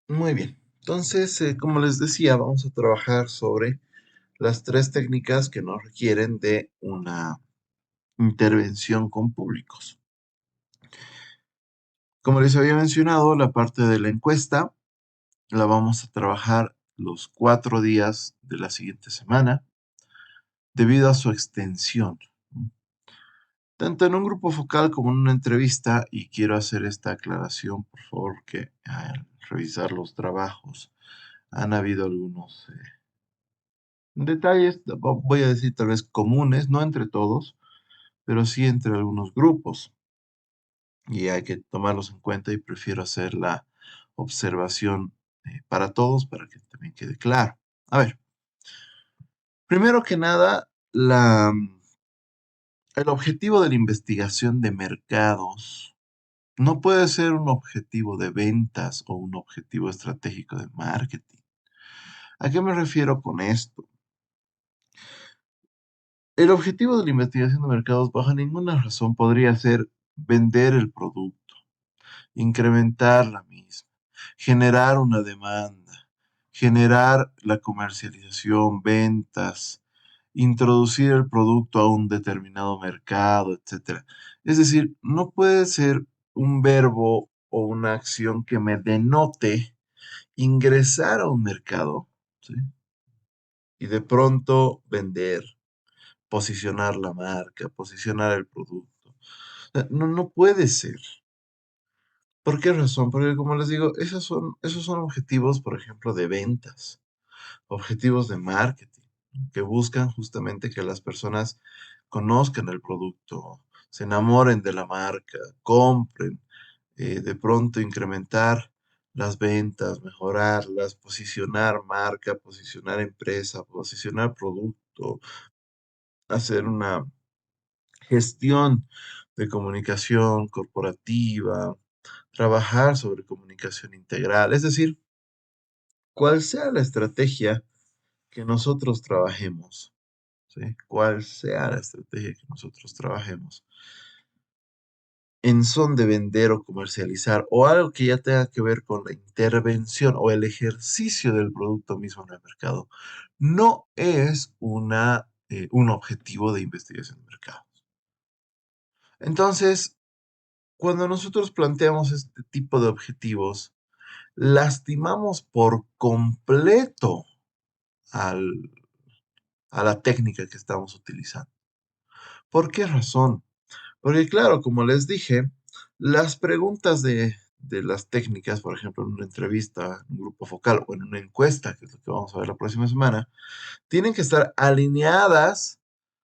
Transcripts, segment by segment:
Muy bien. Entonces, como les decía, vamos a trabajar sobre las tres técnicas que nos requieren de una intervención con públicos. Como les había mencionado, la parte de la encuesta la vamos a trabajar los 4 días de la siguiente semana debido a su extensión, tanto en un grupo focal como en una entrevista, y quiero hacer esta aclaración, por favor, que al revisar los trabajos han habido algunos detalles, voy a decir tal vez comunes, no entre todos, pero sí entre algunos grupos. Y hay que tomarlos en cuenta y prefiero hacer la observación para todos para que también quede claro. A ver, primero que nada, el objetivo de la investigación de mercados no puede ser un objetivo de ventas o un objetivo estratégico de marketing. ¿A qué me refiero con esto? El objetivo de la investigación de mercados bajo ninguna razón podría ser vender el producto, incrementar la misma, generar una demanda, generar la comercialización, ventas, introducir el producto a un determinado mercado, etcétera. Es decir, no puede ser un verbo o una acción que me denote ingresar a un mercado, ¿sí? Y de pronto vender, posicionar la marca, posicionar el producto. No, no puede ser. ¿Por qué razón? Porque como les digo, esos son objetivos, por ejemplo, de ventas, objetivos de marketing, que buscan justamente que las personas conozcan el producto, se enamoren de la marca, compren, de pronto incrementar las ventas, mejorarlas, posicionar marca, posicionar empresa, posicionar producto, hacer una gestión de comunicación corporativa, trabajar sobre comunicación integral, es decir, cuál sea la estrategia que nosotros trabajemos, ¿sí? Cuál sea la estrategia que nosotros trabajemos en son de vender o comercializar o algo que ya tenga que ver con la intervención o el ejercicio del producto mismo en el mercado, no es un objetivo de investigación de mercado. Entonces, cuando nosotros planteamos este tipo de objetivos, lastimamos por completo al- a la técnica que estamos utilizando. ¿Por qué razón? Porque claro, como les dije, las preguntas de las técnicas, por ejemplo, en una entrevista, en un grupo focal o en una encuesta, que es lo que vamos a ver la próxima semana, tienen que estar alineadas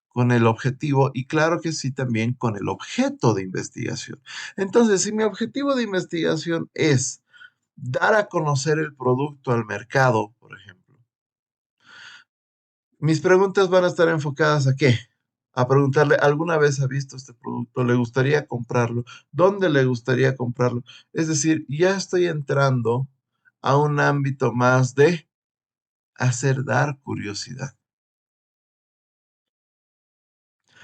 con el objetivo y claro que sí también con el objeto de investigación. Entonces, si mi objetivo de investigación es dar a conocer el producto al mercado, por ejemplo, mis preguntas van a estar enfocadas ¿a qué? A preguntarle, ¿alguna vez ha visto este producto? ¿Le gustaría comprarlo? ¿Dónde le gustaría comprarlo? Es decir, ya estoy entrando a un ámbito más de hacer dar curiosidad.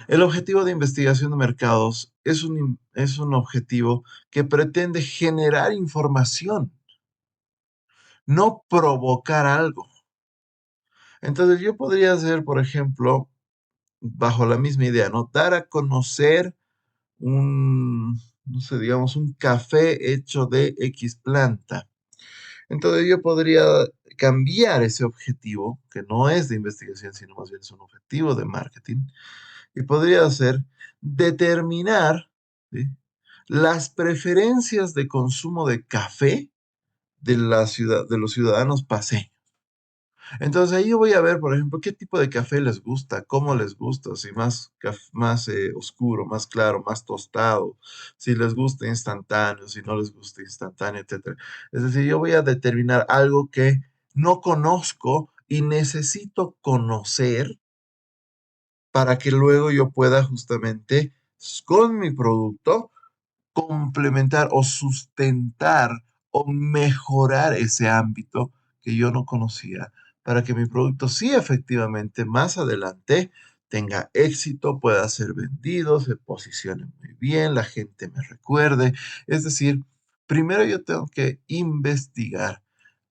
El objetivo de investigación de mercados es un objetivo que pretende generar información, no provocar algo. Entonces yo podría hacer, por ejemplo, bajo la misma idea, ¿no? Dar a conocer no sé, digamos, un café hecho de X planta. Entonces yo podría cambiar ese objetivo, que no es de investigación, sino más bien es un objetivo de marketing, y podría ser determinar, ¿sí?, las preferencias de consumo de café de la ciudad, de los ciudadanos paseños. Entonces ahí yo voy a ver, por ejemplo, qué tipo de café les gusta, cómo les gusta, si más oscuro, más claro, más tostado, si les gusta instantáneo, si no les gusta instantáneo, etcétera. Es decir, yo voy a determinar algo que no conozco y necesito conocer para que luego yo pueda justamente con mi producto complementar o sustentar o mejorar ese ámbito que yo no conocía para que mi producto sí efectivamente más adelante tenga éxito, pueda ser vendido, se posicione muy bien, la gente me recuerde. Es decir, primero yo tengo que investigar,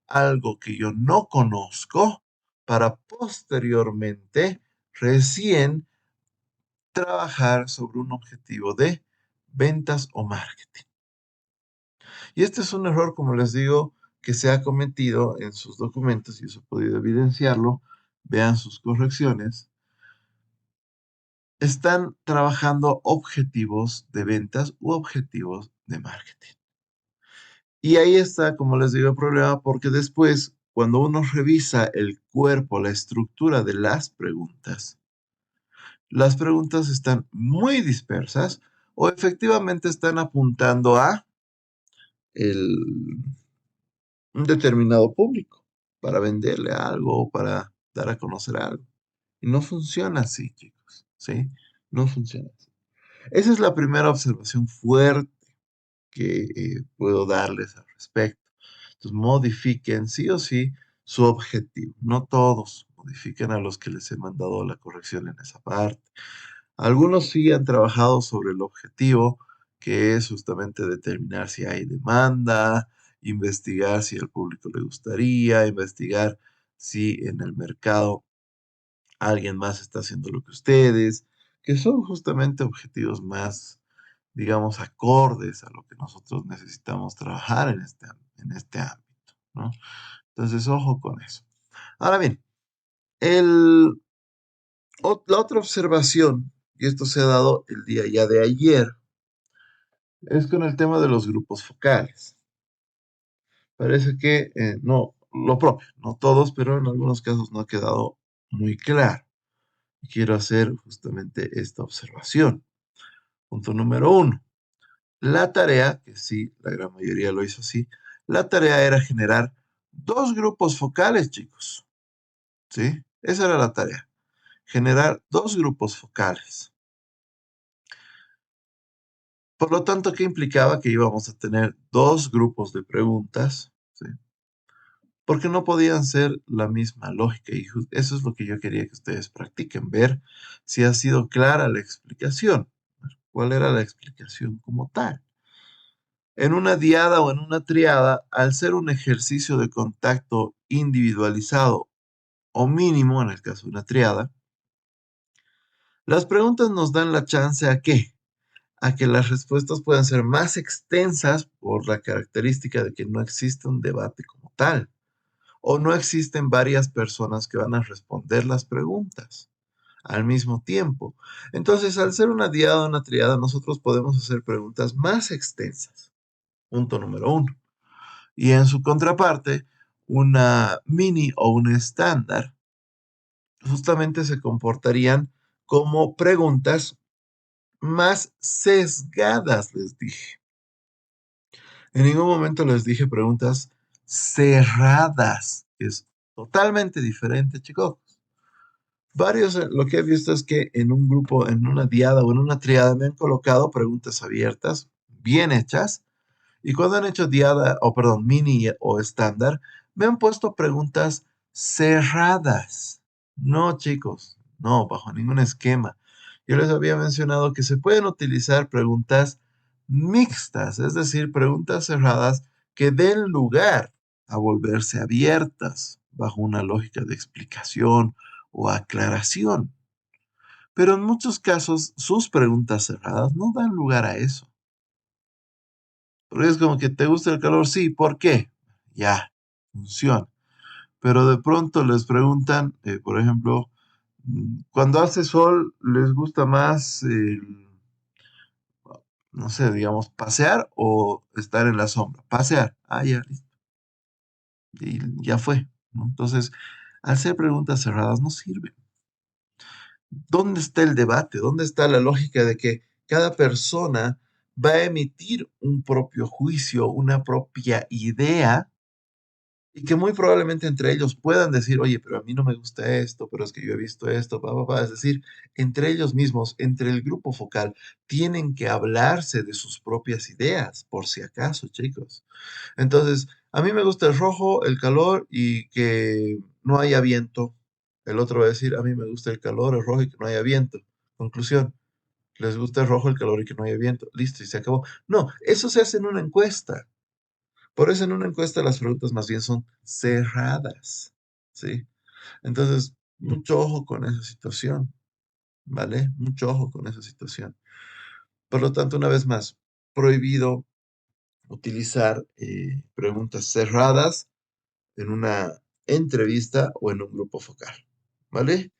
algo que yo no conozco para posteriormente recién trabajar sobre un objetivo de ventas o marketing. Y este es un error, como les digo, que se ha cometido en sus documentos y eso he podido evidenciarlo. Vean sus correcciones. Están trabajando objetivos de ventas u objetivos de marketing. Y ahí está, como les digo, el problema porque después, cuando uno revisa el cuerpo, la estructura de las preguntas están muy dispersas o efectivamente están apuntando a el, un determinado público para venderle algo o para dar a conocer algo. Y no funciona así, chicos, ¿sí? No funciona así. Esa es la primera observación fuerte que puedo darles al respecto. Entonces, modifiquen sí o sí su objetivo. No todos modifiquen a los que les he mandado la corrección en esa parte. Algunos sí han trabajado sobre el objetivo, que es justamente determinar si hay demanda, investigar si al público le gustaría, investigar si en el mercado alguien más está haciendo lo que ustedes, que son justamente objetivos más, digamos, acordes a lo que nosotros necesitamos trabajar en este ámbito, ¿no? Entonces, ojo con eso. Ahora bien, el, la otra observación, y esto se ha dado el día ya de ayer, es con el tema de los grupos focales. Parece que no, lo propio, no todos, pero en algunos casos no ha quedado muy claro. Quiero hacer justamente esta observación. Punto número uno. La tarea, que sí, la gran mayoría lo hizo así, la tarea era generar dos grupos focales, chicos. ¿Sí? Esa era la tarea. Generar dos grupos focales. Por lo tanto, ¿qué implicaba? Que íbamos a tener dos grupos de preguntas, ¿sí? Porque no podían ser la misma lógica. Y eso es lo que yo quería que ustedes practiquen, ver si ha sido clara la explicación. ¿Cuál era la explicación como tal? En una diada o en una triada, al ser un ejercicio de contacto individualizado o mínimo, en el caso de una triada, las preguntas nos dan la chance a qué? A que las respuestas puedan ser más extensas por la característica de que no existe un debate como tal, o no existen varias personas que van a responder las preguntas al mismo tiempo. Entonces, al ser una diada o una triada, nosotros podemos hacer preguntas más extensas. Punto número uno. Y en su contraparte, una mini o un estándar justamente se comportarían como preguntas más sesgadas, les dije. En ningún momento les dije preguntas cerradas, que es totalmente diferente, chicos. Varios, lo que he visto es que en un grupo, en una diada o en una triada me han colocado preguntas abiertas, bien hechas, y cuando han hecho diada, o perdón, mini o estándar, me han puesto preguntas cerradas. No, chicos, no, bajo ningún esquema. Yo les había mencionado que se pueden utilizar preguntas mixtas, es decir, preguntas cerradas que den lugar a volverse abiertas bajo una lógica de explicación o aclaración. Pero en muchos casos, sus preguntas cerradas no dan lugar a eso. Porque es como que te gusta el calor, sí, ¿por qué? Ya, funciona. Pero de pronto les preguntan, por ejemplo, cuando hace sol, ¿les gusta más, no sé, digamos, pasear o estar en la sombra? Pasear. Ah, ya, listo. Y ya fue, ¿no? Entonces, hacer preguntas cerradas no sirve. ¿Dónde está el debate? ¿Dónde está la lógica de que cada persona va a emitir un propio juicio, una propia idea? Y que muy probablemente entre ellos puedan decir, oye, pero a mí no me gusta esto, pero es que yo he visto esto, pa, pa, pa. Es decir, entre ellos mismos, entre el grupo focal, tienen que hablarse de sus propias ideas, por si acaso, chicos. Entonces, a mí me gusta el rojo, el calor y que no haya viento. El otro va a decir, a mí me gusta el calor, el rojo y que no haya viento. Conclusión, les gusta el rojo, el calor y que no haya viento. Listo, y se acabó. No, eso se hace en una encuesta. Por eso en una encuesta las preguntas más bien son cerradas, ¿sí? Entonces, mucho ojo con esa situación, ¿vale? Mucho ojo con esa situación. Por lo tanto, una vez más, prohibido utilizar preguntas cerradas en una entrevista o en un grupo focal, ¿vale?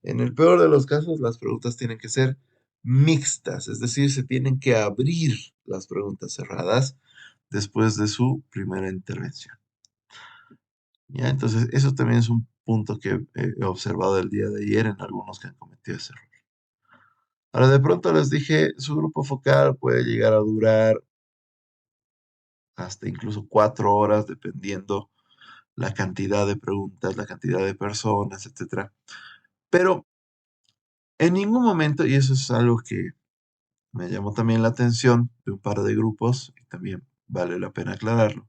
En el peor de los casos, las preguntas tienen que ser mixtas, es decir, se tienen que abrir las preguntas cerradas después de su primera intervención. ¿Ya? Entonces, eso también es un punto que he observado el día de ayer en algunos que han cometido ese error. Ahora, de pronto les dije, su grupo focal puede llegar a durar hasta incluso 4 horas, dependiendo la cantidad de preguntas, la cantidad de personas, etcétera. Pero en ningún momento, y eso es algo que me llamó también la atención de un par de grupos, y también vale la pena aclararlo,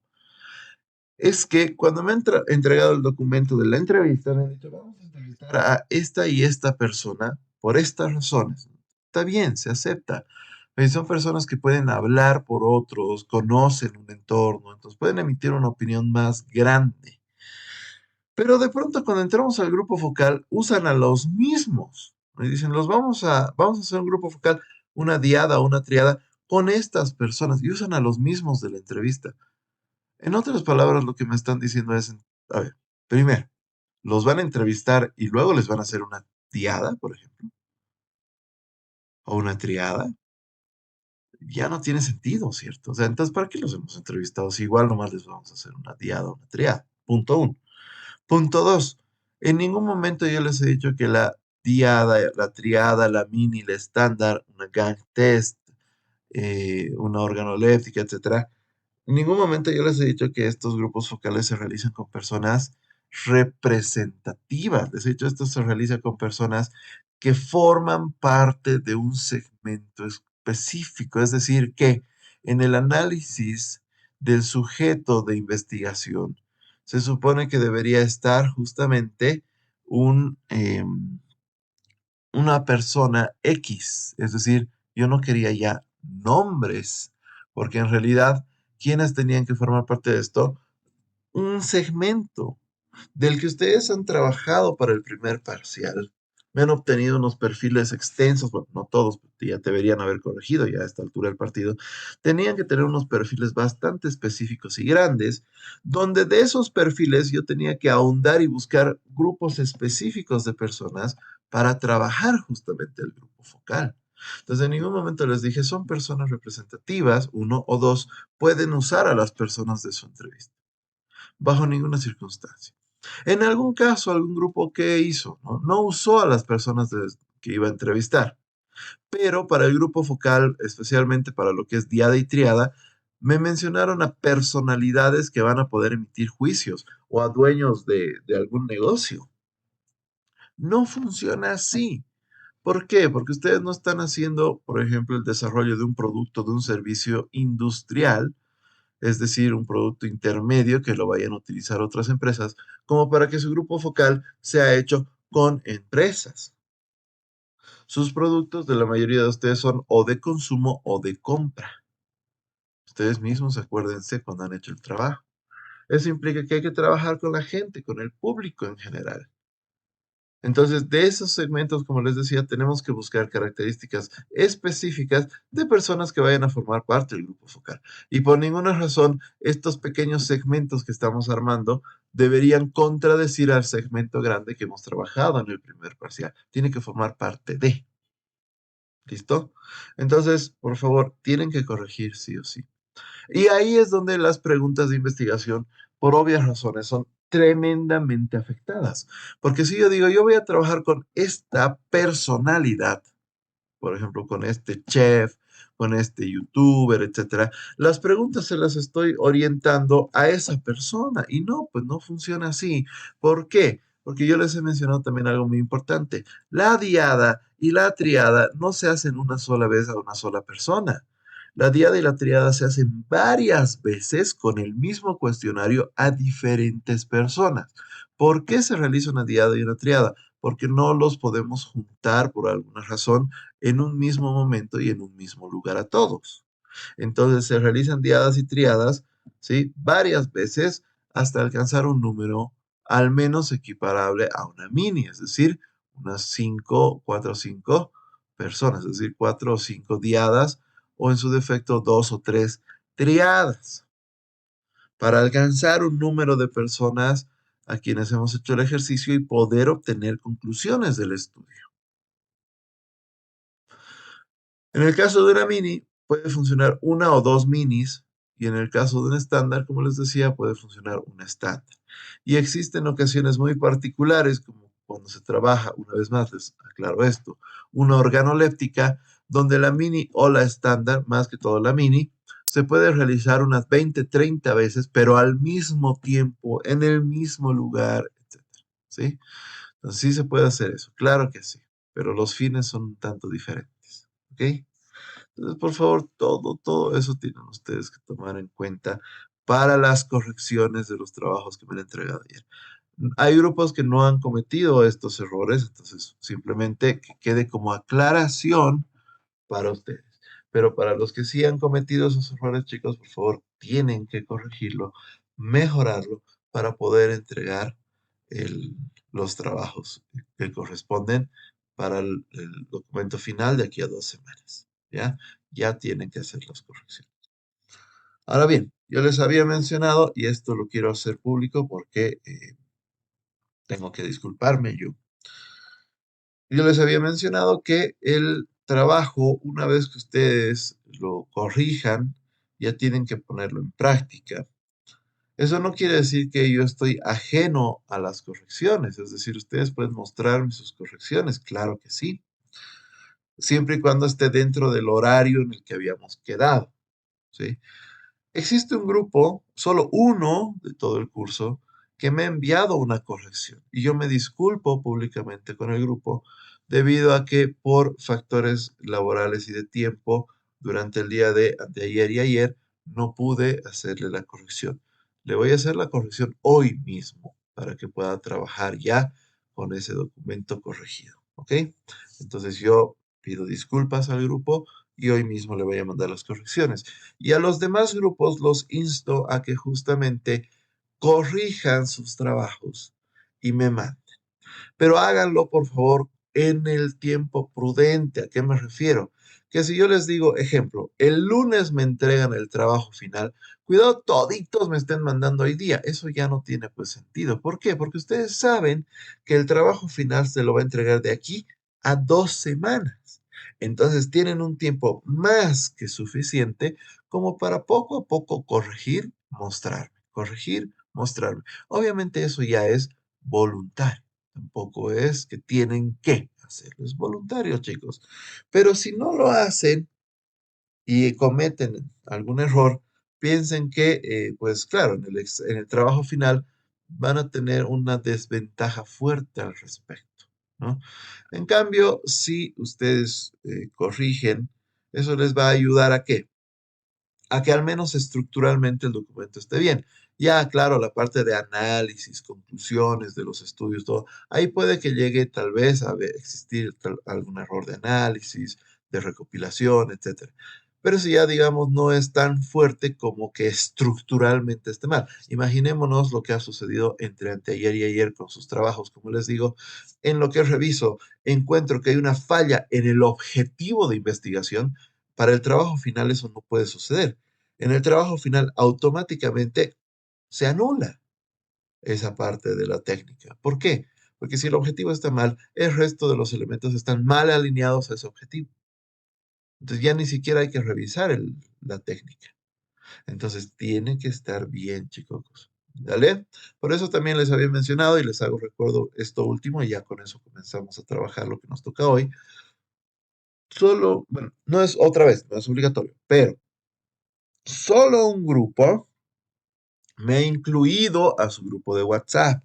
es que cuando me han entregado el documento de la entrevista, me han dicho, vamos a entrevistar a esta y esta persona por estas razones. Está bien, se acepta. Pero son personas que pueden hablar por otros, conocen un entorno, entonces pueden emitir una opinión más grande. Pero de pronto cuando entramos al grupo focal, usan a los mismos. Me dicen, vamos a hacer un grupo focal, una diada o una triada con estas personas, y usan a los mismos de la entrevista. En otras palabras, lo que me están diciendo es, a ver, primero, los van a entrevistar y luego les van a hacer una diada, por ejemplo, o una triada. Ya no tiene sentido, ¿cierto? O sea, entonces, ¿para qué los hemos entrevistado? Si igual nomás les vamos a hacer una diada o una triada. Punto uno. Punto dos, en ningún momento yo les he dicho que la diada, la triada, la mini, la estándar, una gang test, una organoléptica, etcétera, en ningún momento yo les he dicho que estos grupos focales se realizan con personas representativas. Les he dicho, esto se realiza con personas que forman parte de un segmento específico. Es decir, que en el análisis del sujeto de investigación se supone que debería estar justamente un, una persona X. Es decir, yo no quería ya nombres, porque en realidad, ¿quiénes tenían que formar parte de esto? Un segmento del que ustedes han trabajado para el primer parcial. Me han obtenido unos perfiles extensos, bueno, no todos, ya deberían haber corregido ya a esta altura del partido. Tenían que tener unos perfiles bastante específicos y grandes, donde de esos perfiles yo tenía que ahondar y buscar grupos específicos de personas para trabajar justamente el grupo focal. Entonces, en ningún momento les dije, son personas representativas, uno o dos, pueden usar a las personas de su entrevista bajo ninguna circunstancia. En algún caso, algún grupo que hizo, no, no usó a las personas que iba a entrevistar, pero para el grupo focal, especialmente para lo que es diada y triada, me mencionaron a personalidades que van a poder emitir juicios o a dueños de algún negocio. No funciona así. ¿Por qué? Porque ustedes no están haciendo, por ejemplo, el desarrollo de un producto, de un servicio industrial, es decir, un producto intermedio que lo vayan a utilizar otras empresas, como para que su grupo focal sea hecho con empresas. Sus productos de la mayoría de ustedes son o de consumo o de compra. Ustedes mismos acuérdense cuando han hecho el trabajo. Eso implica que hay que trabajar con la gente, con el público en general. Entonces, de esos segmentos, como les decía, tenemos que buscar características específicas de personas que vayan a formar parte del grupo focal. Y por ninguna razón, estos pequeños segmentos que estamos armando deberían contradecir al segmento grande que hemos trabajado en el primer parcial. Tiene que formar parte de. ¿Listo? Entonces, por favor, tienen que corregir sí o sí. Y ahí es donde las preguntas de investigación, por obvias razones, son tremendamente afectadas. Porque si yo digo, yo voy a trabajar con esta personalidad, por ejemplo, con este chef, con este youtuber, etcétera, las preguntas se las estoy orientando a esa persona y no, pues no funciona así. ¿Por qué? Porque yo les he mencionado también algo muy importante. La diada y la triada no se hacen una sola vez a una sola persona. La diada y la triada se hacen varias veces con el mismo cuestionario a diferentes personas. ¿Por qué se realiza una diada y una triada? Porque no los podemos juntar por alguna razón en un mismo momento y en un mismo lugar a todos. Entonces se realizan diadas y triadas ¿sí? Varias veces hasta alcanzar un número al menos equiparable a una mini, es decir, unas 5, 4 o 5 personas, es decir, 4 o 5 diadas o en su defecto 2 o 3 triadas. Para alcanzar un número de personas a quienes hemos hecho el ejercicio y poder obtener conclusiones del estudio. En el caso de una mini, puede funcionar una o dos minis, y en el caso de un estándar, como les decía, puede funcionar un estándar. Y existen ocasiones muy particulares, como cuando se trabaja, una vez más les aclaro esto, una organoléptica, donde la mini o la estándar, más que todo la mini, se puede realizar unas 20, 30 veces, pero al mismo tiempo, en el mismo lugar, etcétera, ¿sí? Entonces sí se puede hacer eso, claro que sí, pero los fines son un tanto diferentes, ¿ok? Entonces, por favor, todo eso tienen ustedes que tomar en cuenta para las correcciones de los trabajos que me han entregado ayer. Hay grupos que no han cometido estos errores, entonces simplemente que quede como aclaración para ustedes. Pero para los que sí han cometido esos errores, chicos, por favor, tienen que corregirlo, mejorarlo para poder entregar el- los trabajos que corresponden para el documento final de aquí a 2 semanas. ¿Ya? Ya tienen que hacer las correcciones. Ahora bien, yo les había mencionado, y esto lo quiero hacer público porque tengo que disculparme yo les había mencionado que el trabajo, una vez que ustedes lo corrijan, ya tienen que ponerlo en práctica. Eso no quiere decir que yo estoy ajeno a las correcciones, es decir, ustedes pueden mostrarme sus correcciones, claro que sí, siempre y cuando esté dentro del horario en el que habíamos quedado, ¿sí? Existe un grupo, solo uno de todo el curso, que me ha enviado una corrección y yo me disculpo públicamente con el grupo debido a que por factores laborales y de tiempo durante el día de ayer y ayer no pude hacerle la corrección. Le voy a hacer la corrección hoy mismo para que pueda trabajar ya con ese documento corregido, ¿ok? Entonces yo pido disculpas al grupo y hoy mismo le voy a mandar las correcciones. Y a los demás grupos los insto a que justamente corrijan sus trabajos y me manden. Pero háganlo, por favor, en el tiempo prudente. ¿A qué me refiero? Que si yo les digo, ejemplo, el lunes me entregan el trabajo final, cuidado, toditos me estén mandando hoy día. Eso ya no tiene pues sentido. ¿Por qué? Porque ustedes saben que el trabajo final se lo va a entregar de aquí a 2 semanas. Entonces tienen un tiempo más que suficiente como para poco a poco corregir, mostrarme. Obviamente eso ya es voluntario. Tampoco es que tienen que hacerlo, es voluntario, chicos. Pero si no lo hacen y cometen algún error, piensen que, pues claro, en el trabajo final van a tener una desventaja fuerte al respecto, ¿no? En cambio, si ustedes corrigen, eso les va a ayudar a qué? A que al menos estructuralmente el documento esté bien. Ya, claro, la parte de análisis, conclusiones de los estudios, todo, ahí puede que llegue tal vez a existir algún error de análisis, de recopilación, etcétera. Pero si ya, digamos, no es tan fuerte como que estructuralmente esté mal. Imaginémonos lo que ha sucedido entre anteayer y ayer con sus trabajos. Como les digo, en lo que reviso, encuentro que hay una falla en el objetivo de investigación. Para el trabajo final eso no puede suceder. En el trabajo final automáticamente se anula esa parte de la técnica. ¿Por qué? Porque si el objetivo está mal, el resto de los elementos están mal alineados a ese objetivo. Entonces ya ni siquiera hay que revisar la técnica. Entonces tiene que estar bien, chicos. ¿Dale? Por eso también les había mencionado y les hago recuerdo esto último y ya con eso comenzamos a trabajar lo que nos toca hoy. Solo, bueno, no es otra vez, no es obligatorio, pero solo un grupo me ha incluido a su grupo de WhatsApp.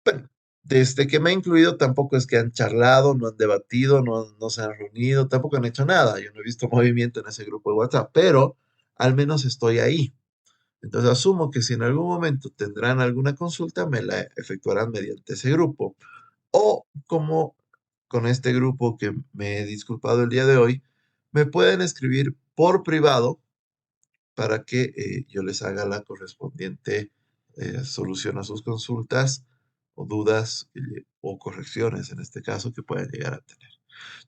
Bueno, desde que me ha incluido tampoco es que han charlado, no han debatido, no se han reunido, tampoco han hecho nada. Yo no he visto movimiento en ese grupo de WhatsApp, pero al menos estoy ahí. Entonces asumo que si en algún momento tendrán alguna consulta, me la efectuarán mediante ese grupo. O como con este grupo que me he disculpado el día de hoy, me pueden escribir por privado para que yo les haga la correspondiente solución a sus consultas o dudas o correcciones en este caso que puedan llegar a tener.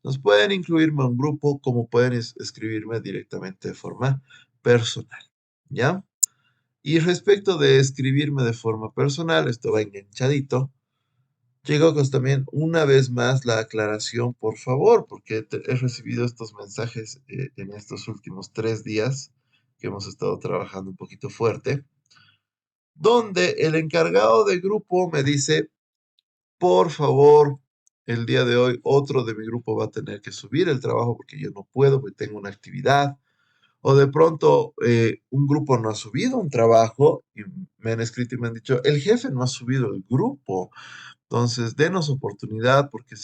Nos pueden incluirme a un grupo como pueden escribirme directamente de forma personal, ¿ya? Y respecto de escribirme de forma personal, esto va enganchadito. Chicos, también una vez más la aclaración, por favor, porque he recibido estos mensajes en estos últimos 3 días que hemos estado trabajando un poquito fuerte, donde el encargado de grupo me dice, por favor, el día de hoy otro de mi grupo va a tener que subir el trabajo porque yo no puedo, porque tengo una actividad. O de pronto un grupo no ha subido un trabajo y me han escrito y me han dicho, el jefe no ha subido el grupo. Entonces, denos oportunidad porque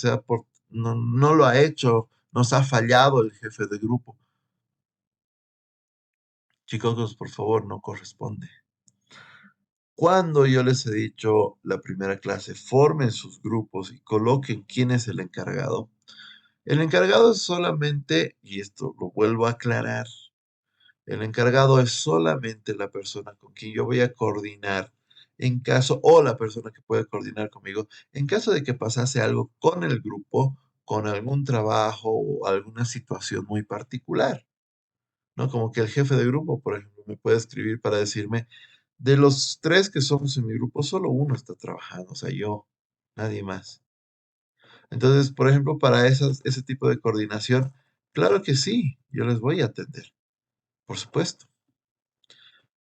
no lo ha hecho, nos ha fallado el jefe de grupo. Chicos, por favor, no corresponde. Cuando yo les he dicho la primera clase, formen sus grupos y coloquen quién es el encargado es solamente, y esto lo vuelvo a aclarar, el encargado es solamente la persona con quien yo voy a coordinar en caso, o la persona que puede coordinar conmigo, en caso de que pasase algo con el grupo, con algún trabajo o alguna situación muy particular, ¿no? Como que el jefe de grupo, por ejemplo, me puede escribir para decirme, de los tres que somos en mi grupo, solo uno está trabajando, o sea, yo, nadie más. Entonces, por ejemplo, para ese tipo de coordinación, claro que sí, yo les voy a atender, por supuesto.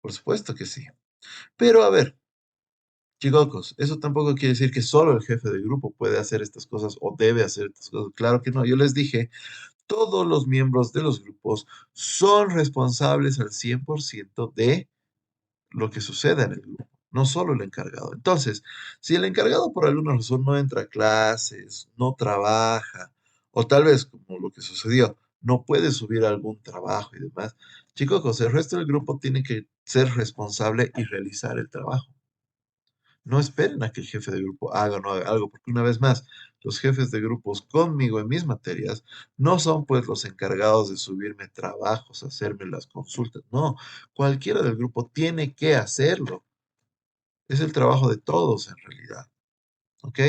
Por supuesto que sí. Pero a ver, chicos, eso tampoco quiere decir que solo el jefe de grupo puede hacer estas cosas o debe hacer estas cosas. Claro que no. Yo les dije, todos los miembros de los grupos son responsables al 100% de lo que suceda en el grupo, no solo el encargado. Entonces, si el encargado por alguna razón no entra a clases, no trabaja, o tal vez como lo que sucedió, no puede subir algún trabajo y demás, chicos, el resto del grupo tiene que ser responsable y realizar el trabajo. No esperen a que el jefe de grupo haga o no haga algo, porque una vez más, los jefes de grupos conmigo en mis materias no son pues los encargados de subirme trabajos, hacerme las consultas. No, cualquiera del grupo tiene que hacerlo. Es el trabajo de todos en realidad. ¿Ok?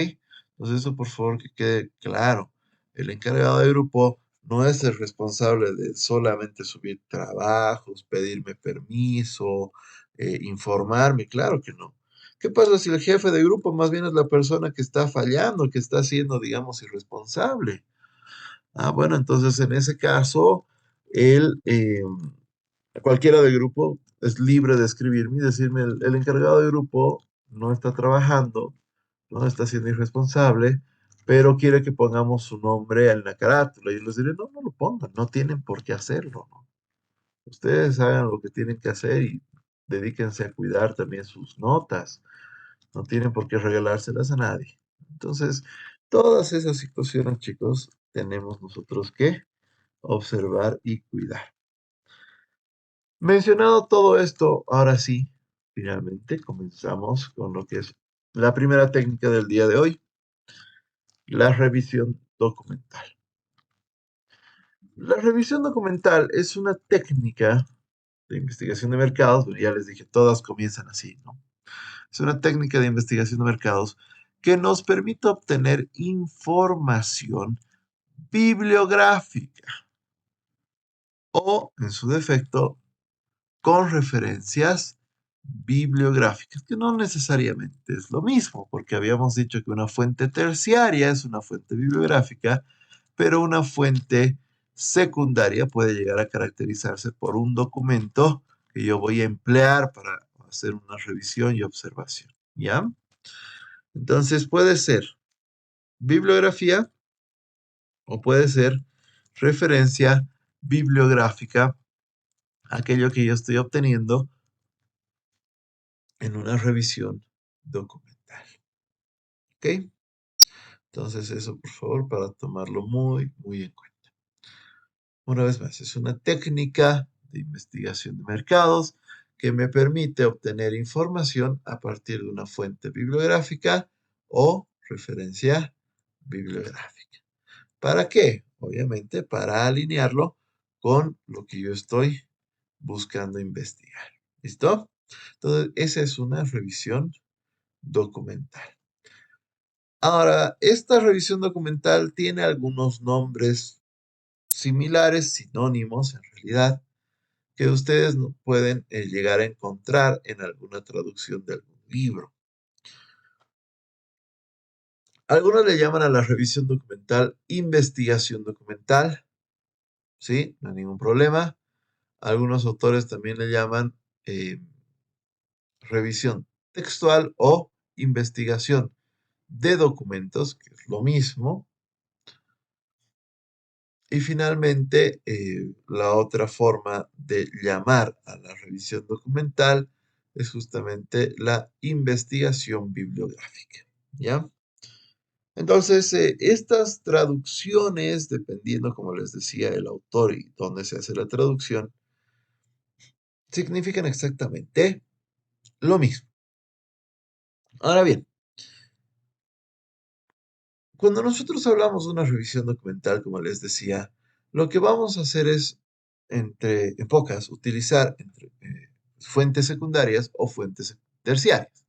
Entonces eso por favor que quede claro. El encargado de grupo no es el responsable de solamente subir trabajos, pedirme permiso, informarme, claro que no. ¿Qué pasa si el jefe de grupo más bien es la persona que está fallando, que está siendo, digamos, irresponsable? Ah, bueno, entonces en ese caso, él, cualquiera del grupo es libre de escribirme y decirme, el encargado de grupo no está trabajando, no está siendo irresponsable, pero quiere que pongamos su nombre en la carátula. Y yo les diré, no, no lo pongan, no tienen por qué hacerlo, ¿no? Ustedes hagan lo que tienen que hacer y dedíquense a cuidar también sus notas. No tienen por qué regalárselas a nadie. Entonces, todas esas situaciones, chicos, tenemos nosotros que observar y cuidar. Mencionado todo esto, ahora sí, finalmente comenzamos con lo que es la primera técnica del día de hoy, la revisión documental. La revisión documental es una técnica de investigación de mercados, bueno, ya les dije, todas comienzan así, ¿no? Es una técnica de investigación de mercados que nos permite obtener información bibliográfica o, en su defecto, con referencias bibliográficas, que no necesariamente es lo mismo, porque habíamos dicho que una fuente terciaria es una fuente bibliográfica, pero una fuente secundaria puede llegar a caracterizarse por un documento que yo voy a emplear para hacer una revisión y observación, ¿ya? Entonces puede ser bibliografía o puede ser referencia bibliográfica, aquello que yo estoy obteniendo en una revisión documental. ¿Ok? Entonces eso, por favor, para tomarlo muy, muy en cuenta. Una vez más, es una técnica de investigación de mercados que me permite obtener información a partir de una fuente bibliográfica o referencia bibliográfica. ¿Para qué? Obviamente para alinearlo con lo que yo estoy buscando investigar. ¿Listo? Entonces, esa es una revisión documental. Ahora, esta revisión documental tiene algunos nombres similares, sinónimos en realidad, que ustedes no pueden llegar a encontrar en alguna traducción de algún libro. Algunos le llaman a la revisión documental investigación documental, ¿sí? No hay ningún problema. Algunos autores también le llaman eh, revisión textual o investigación de documentos, que es lo mismo. Y finalmente, la otra forma de llamar a la revisión documental es justamente la investigación bibliográfica, ¿ya? Entonces, estas traducciones, dependiendo, como les decía, el autor y dónde se hace la traducción, significan exactamente lo mismo. Ahora bien, cuando nosotros hablamos de una revisión documental, como les decía, lo que vamos a hacer es, en pocas, utilizar fuentes secundarias o fuentes terciarias.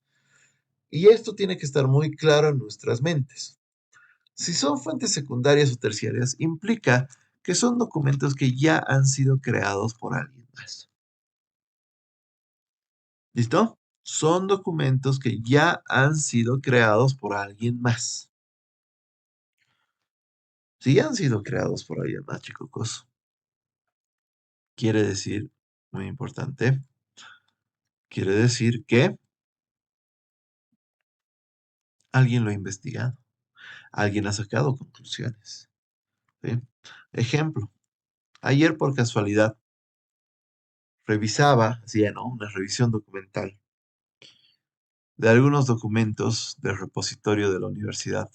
Y esto tiene que estar muy claro en nuestras mentes. Si son fuentes secundarias o terciarias, implica que son documentos que ya han sido creados por alguien más. ¿Listo? Son documentos que ya han sido creados por alguien más. Si ya han sido creados por alguien más, chicos, quiere decir, muy importante, quiere decir que alguien lo ha investigado, alguien ha sacado conclusiones. ¿Sí? Ejemplo, ayer por casualidad revisaba, hacía, ¿no?, una revisión documental de algunos documentos del repositorio de la universidad.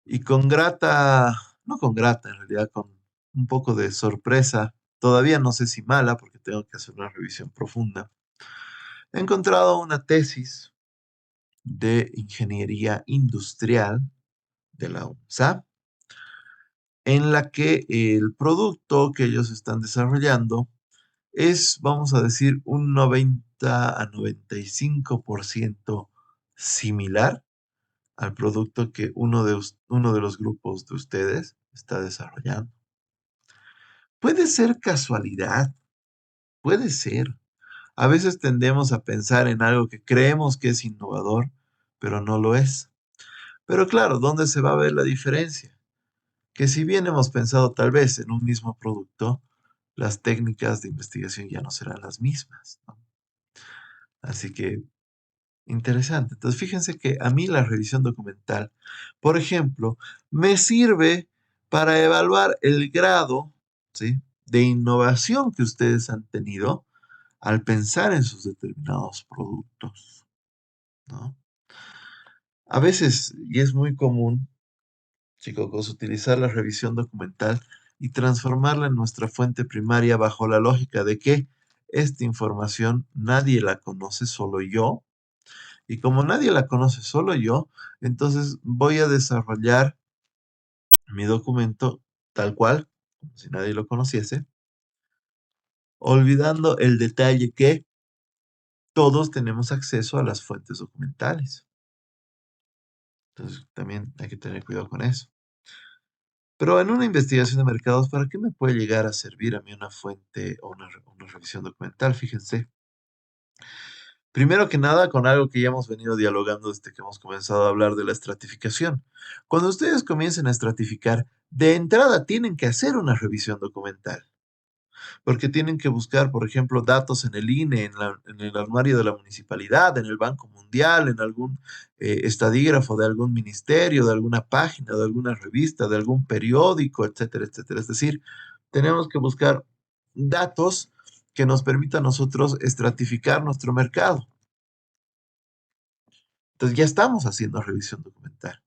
Y con grata, no con grata, en realidad con un poco de sorpresa, todavía no sé si mala, porque tengo que hacer una revisión profunda, he encontrado una tesis de ingeniería industrial de la UNSA, en la que el producto que ellos están desarrollando es, vamos a decir, un 90 a 95% similar al producto que uno de los grupos de ustedes está desarrollando. Puede ser casualidad, puede ser. A veces tendemos a pensar en algo que creemos que es innovador, pero no lo es. Pero claro, ¿dónde se va a ver la diferencia? Que si bien hemos pensado tal vez en un mismo producto, las técnicas de investigación ya no serán las mismas, ¿no? Así que interesante. Entonces, fíjense que a mí la revisión documental, por ejemplo, me sirve para evaluar el grado, ¿sí?, de innovación que ustedes han tenido al pensar en sus determinados productos, ¿no? A veces, y es muy común, chicos, utilizar la revisión documental y transformarla en nuestra fuente primaria bajo la lógica de que esta información nadie la conoce, solo yo. Y como nadie la conoce, solo yo, entonces voy a desarrollar mi documento tal cual, como si nadie lo conociese, olvidando el detalle que todos tenemos acceso a las fuentes documentales. Entonces también hay que tener cuidado con eso. Pero en una investigación de mercados, ¿para qué me puede llegar a servir a mí una fuente o una revisión documental? Fíjense. Primero que nada, con algo que ya hemos venido dialogando desde que hemos comenzado a hablar de la estratificación. Cuando ustedes comiencen a estratificar, de entrada tienen que hacer una revisión documental, porque tienen que buscar, por ejemplo, datos en el INE, en el armario de la municipalidad, en el Banco Mundial, en algún estadígrafo de algún ministerio, de alguna página, de alguna revista, de algún periódico, etcétera, etcétera. Es decir, tenemos que buscar datos que nos permitan a nosotros estratificar nuestro mercado. Entonces ya estamos haciendo revisión documental.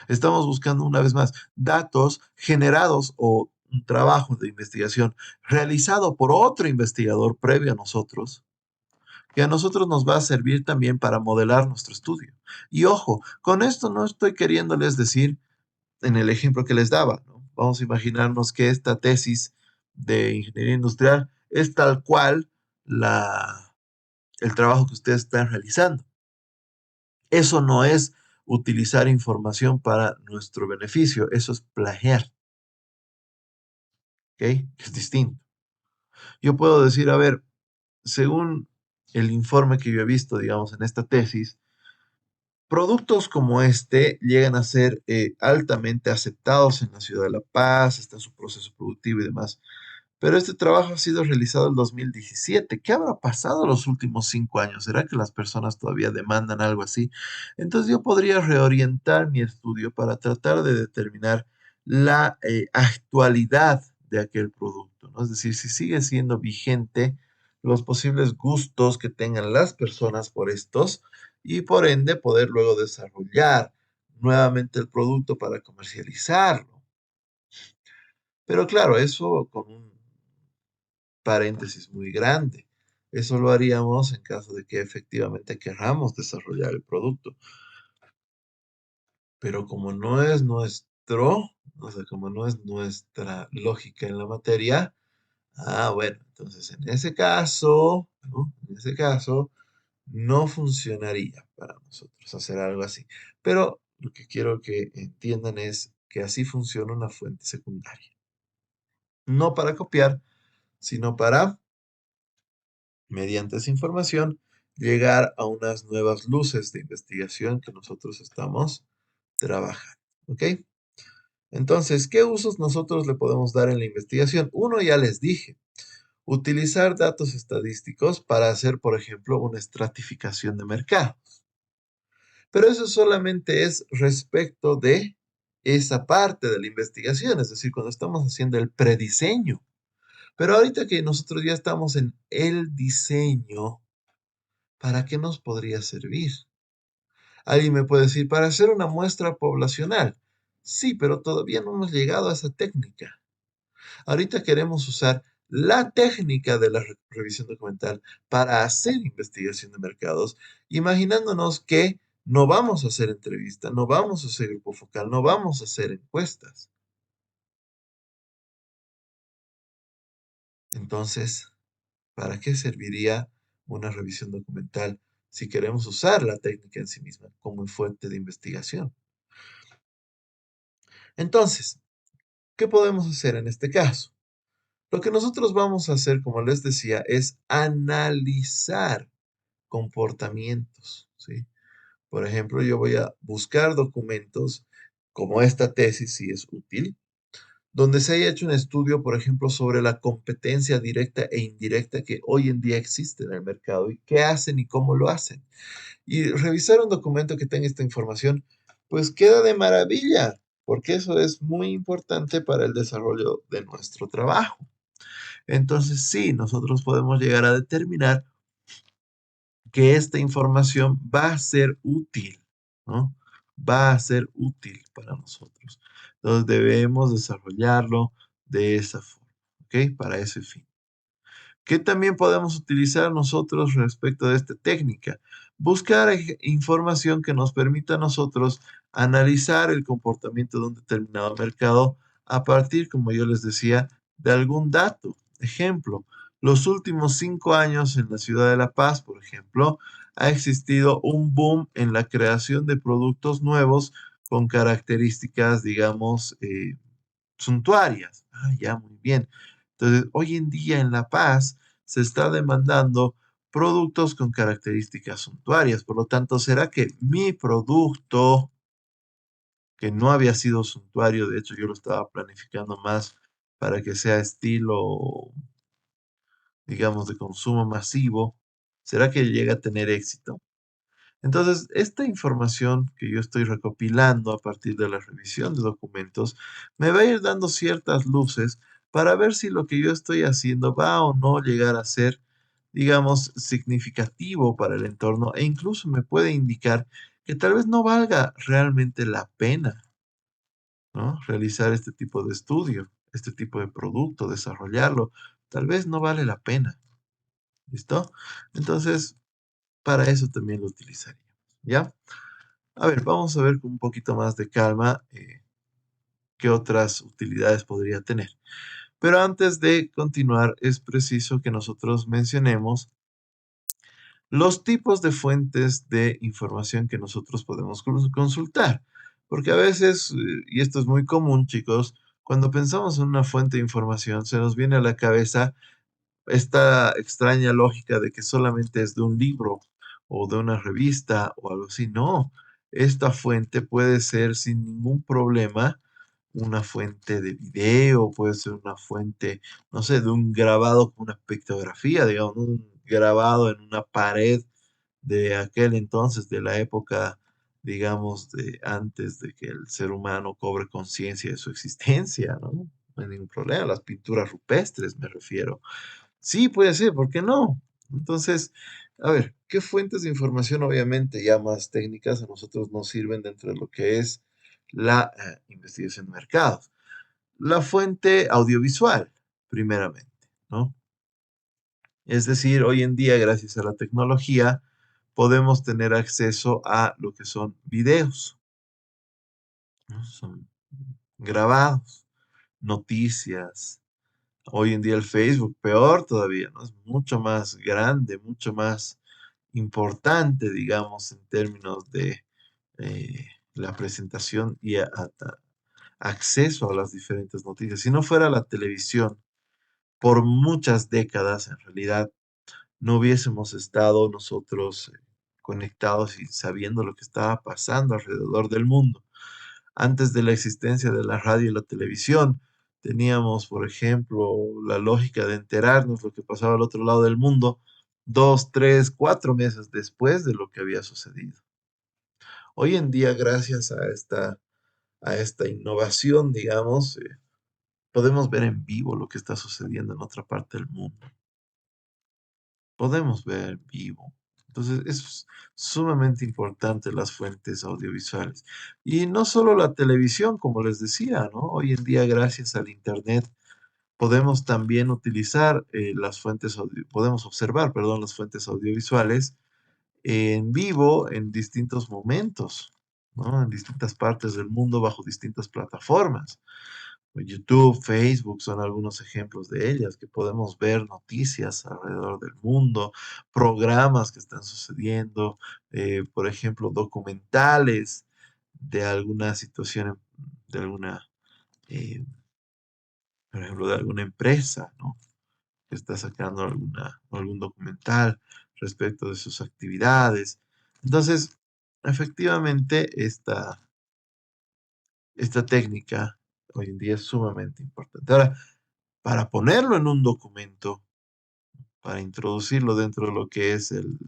Estamos buscando una vez más datos generados o un trabajo de investigación realizado por otro investigador previo a nosotros, que a nosotros nos va a servir también para modelar nuestro estudio. Y ojo, con esto no estoy queriéndoles decir en el ejemplo que les daba, ¿no? Vamos a imaginarnos que esta tesis de ingeniería industrial es tal cual el trabajo que ustedes están realizando. Eso no es utilizar información para nuestro beneficio, eso es plagiar, ¿ok? Es distinto. Yo puedo decir, a ver, según el informe que yo he visto, digamos, en esta tesis, productos como este llegan a ser altamente aceptados en la ciudad de La Paz, está en su proceso productivo y demás. Pero este trabajo ha sido realizado en 2017. ¿Qué habrá pasado los últimos 5 años? ¿Será que las personas todavía demandan algo así? Entonces yo podría reorientar mi estudio para tratar de determinar la actualidad de aquel producto, ¿no? Es decir, si sigue siendo vigente los posibles gustos que tengan las personas por estos y por ende poder luego desarrollar nuevamente el producto para comercializarlo. Pero claro, eso con un paréntesis muy grande. Eso lo haríamos en caso de que efectivamente querramos desarrollar el producto. Pero como no es nuestro, o sea, como no es nuestra lógica en la materia, bueno, entonces en ese caso, ¿no? En ese caso, no funcionaría para nosotros hacer algo así. Pero lo que quiero que entiendan es que así funciona una fuente secundaria. No para copiar, sino para mediante esa información, llegar a unas nuevas luces de investigación que nosotros estamos trabajando. ¿Ok? Entonces, ¿qué usos nosotros le podemos dar en la investigación? Uno, ya les dije, utilizar datos estadísticos para hacer, por ejemplo, una estratificación de mercado. Pero eso solamente es respecto de esa parte de la investigación, es decir, cuando estamos haciendo el prediseño. Pero ahorita que nosotros ya estamos en el diseño, ¿para qué nos podría servir? Alguien me puede decir, para hacer una muestra poblacional. Sí, pero todavía no hemos llegado a esa técnica. Ahorita queremos usar la técnica de la revisión documental para hacer investigación de mercados, imaginándonos que no vamos a hacer entrevista, no vamos a hacer grupo focal, no vamos a hacer encuestas. Entonces, ¿para qué serviría una revisión documental si queremos usar la técnica en sí misma como fuente de investigación? Entonces, ¿qué podemos hacer en este caso? Lo que nosotros vamos a hacer, como les decía, es analizar comportamientos, ¿sí? Por ejemplo, yo voy a buscar documentos como esta tesis, si es útil, donde se haya hecho un estudio, por ejemplo, sobre la competencia directa e indirecta que hoy en día existe en el mercado y qué hacen y cómo lo hacen. Y revisar un documento que tenga esta información, pues queda de maravilla, porque eso es muy importante para el desarrollo de nuestro trabajo. Entonces, sí, nosotros podemos llegar a determinar que esta información va a ser útil, ¿no? Va a ser útil para nosotros. Entonces, debemos desarrollarlo de esa forma, ¿ok? Para ese fin. ¿Qué también podemos utilizar nosotros respecto de esta técnica? Buscar información que nos permita a nosotros analizar el comportamiento de un determinado mercado a partir, como yo les decía, de algún dato. Ejemplo, los últimos 5 años en la ciudad de La Paz, por ejemplo, ha existido un boom en la creación de productos nuevos con características, digamos, suntuarias. Ya, muy bien. Entonces, hoy en día en La Paz se está demandando productos con características suntuarias. Por lo tanto, ¿será que mi producto, que no había sido suntuario, de hecho yo lo estaba planificando más para que sea estilo, digamos, de consumo masivo, ¿será que llega a tener éxito? Entonces, esta información que yo estoy recopilando a partir de la revisión de documentos me va a ir dando ciertas luces para ver si lo que yo estoy haciendo va o no llegar a ser, digamos, significativo para el entorno e incluso me puede indicar que tal vez no valga realmente la pena, ¿no? Realizar este tipo de estudio, este tipo de producto, desarrollarlo. Tal vez no vale la pena. ¿Listo? Entonces, para eso también lo utilizaríamos. ¿Ya? A ver, vamos a ver con un poquito más de calma qué otras utilidades podría tener. Pero antes de continuar, es preciso que nosotros mencionemos los tipos de fuentes de información que nosotros podemos consultar. Porque a veces, y esto es muy común, chicos, cuando pensamos en una fuente de información, se nos viene a la cabeza esta extraña lógica de que solamente es de un libro o de una revista o algo así. No, esta fuente puede ser sin ningún problema una fuente de video, puede ser una fuente, no sé, de un grabado con una pictografía, digamos, un grabado en una pared de aquel entonces, de la época, digamos, de antes de que el ser humano cobre conciencia de su existencia, ¿no? No hay ningún problema, las pinturas rupestres me refiero. Sí, puede ser, ¿por qué no? Entonces, a ver, ¿qué fuentes de información obviamente ya más técnicas a nosotros nos sirven dentro de lo que es la investigación de mercados? La fuente audiovisual, primeramente, ¿no? Es decir, hoy en día, gracias a la tecnología, podemos tener acceso a lo que son videos, ¿no? Son grabados, noticias. Hoy en día el Facebook, peor todavía, ¿no? Es mucho más grande, mucho más importante, digamos, en términos de la presentación y acceso a las diferentes noticias. Si no fuera la televisión, por muchas décadas, en realidad, no hubiésemos estado nosotros conectados y sabiendo lo que estaba pasando alrededor del mundo. Antes de la existencia de la radio y la televisión, teníamos, por ejemplo, la lógica de enterarnos lo que pasaba al otro lado del mundo 2, 3, 4 meses después de lo que había sucedido. Hoy en día, gracias a esta innovación, digamos, podemos ver en vivo lo que está sucediendo en otra parte del mundo. Podemos ver en vivo. Entonces, es sumamente importante las fuentes audiovisuales. Y no solo la televisión, como les decía, ¿no? Hoy en día, gracias al Internet, podemos también utilizar podemos observar, perdón, las fuentes audiovisuales en vivo en distintos momentos, ¿no? En distintas partes del mundo bajo distintas plataformas. YouTube, Facebook son algunos ejemplos de ellas, que podemos ver noticias alrededor del mundo, programas que están sucediendo, por ejemplo, documentales de alguna situación, de alguna, eh, por ejemplo, de alguna empresa, ¿no? Que está sacando algún documental respecto de sus actividades. Entonces, efectivamente, esta técnica hoy en día es sumamente importante. Ahora, para ponerlo en un documento, para introducirlo dentro de lo que es el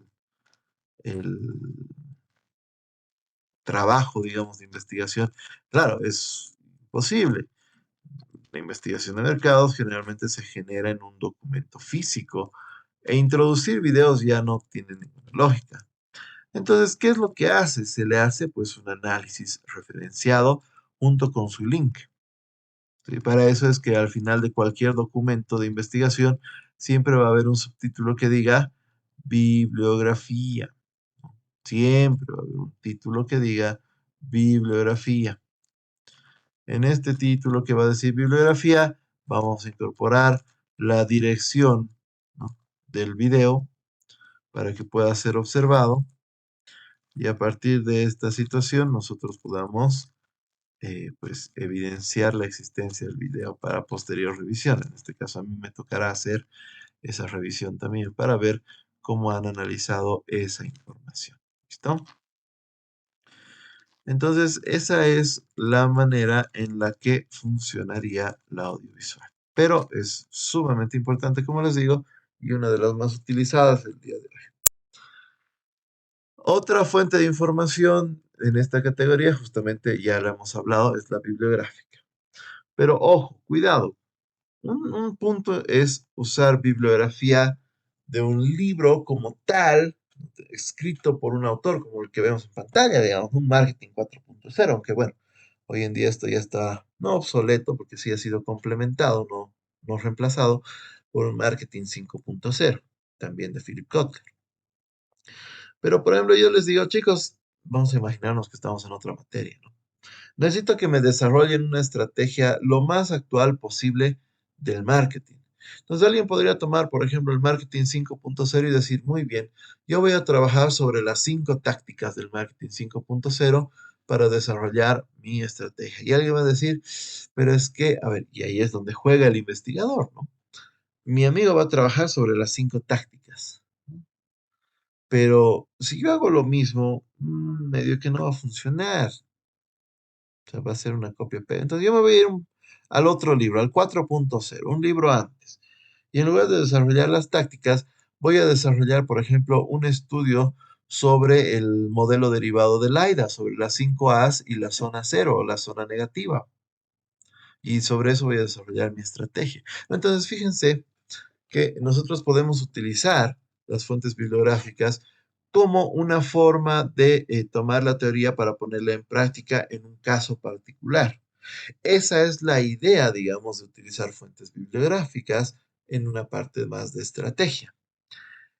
trabajo, digamos, de investigación, claro, es posible. La investigación de mercados generalmente se genera en un documento físico e introducir videos ya no tiene ninguna lógica. Entonces, ¿qué es lo que hace? Se le hace pues un análisis referenciado junto con su link. Y para eso es que al final de cualquier documento de investigación siempre va a haber un subtítulo que diga bibliografía. Siempre va a haber un título que diga bibliografía. En este título que va a decir bibliografía, vamos a incorporar la dirección, ¿no? del video para que pueda ser observado y a partir de esta situación nosotros podamos pues evidenciar la existencia del video para posterior revisión. En este caso a mí me tocará hacer esa revisión también para ver cómo han analizado esa información. ¿Listo? Entonces, esa es la manera en la que funcionaría la audiovisual. Pero es sumamente importante, como les digo, y una de las más utilizadas el día de hoy. Otra fuente de información en esta categoría, justamente ya la hemos hablado, es la bibliográfica. Pero ojo, cuidado. Un punto es usar bibliografía de un libro como tal, escrito por un autor como el que vemos en pantalla, digamos, un marketing 4.0, aunque bueno, hoy en día esto ya está no obsoleto porque sí ha sido complementado, no reemplazado por un marketing 5.0, también de Philip Kotler. Pero por ejemplo, yo les digo, chicos, vamos a imaginarnos que estamos en otra materia, ¿no? Necesito que me desarrollen una estrategia lo más actual posible del marketing. Entonces alguien podría tomar, por ejemplo, el marketing 5.0 y decir, muy bien, yo voy a trabajar sobre las 5 tácticas del marketing 5.0 para desarrollar mi estrategia. Y alguien va a decir, pero es que, a ver, y ahí es donde juega el investigador, ¿no? Mi amigo va a trabajar sobre las 5 tácticas, ¿no? Pero si yo hago lo mismo, medio que no va a funcionar. O sea, va a ser una copia-pega. Entonces yo me voy a ir al otro libro, al 4.0, un libro antes. Y en lugar de desarrollar las tácticas, voy a desarrollar, por ejemplo, un estudio sobre el modelo derivado del AIDA, sobre las 5 A's y la zona cero o la zona negativa. Y sobre eso voy a desarrollar mi estrategia. Entonces, fíjense que nosotros podemos utilizar las fuentes bibliográficas como una forma de tomar la teoría para ponerla en práctica en un caso particular. Esa es la idea, digamos, de utilizar fuentes bibliográficas en una parte más de estrategia.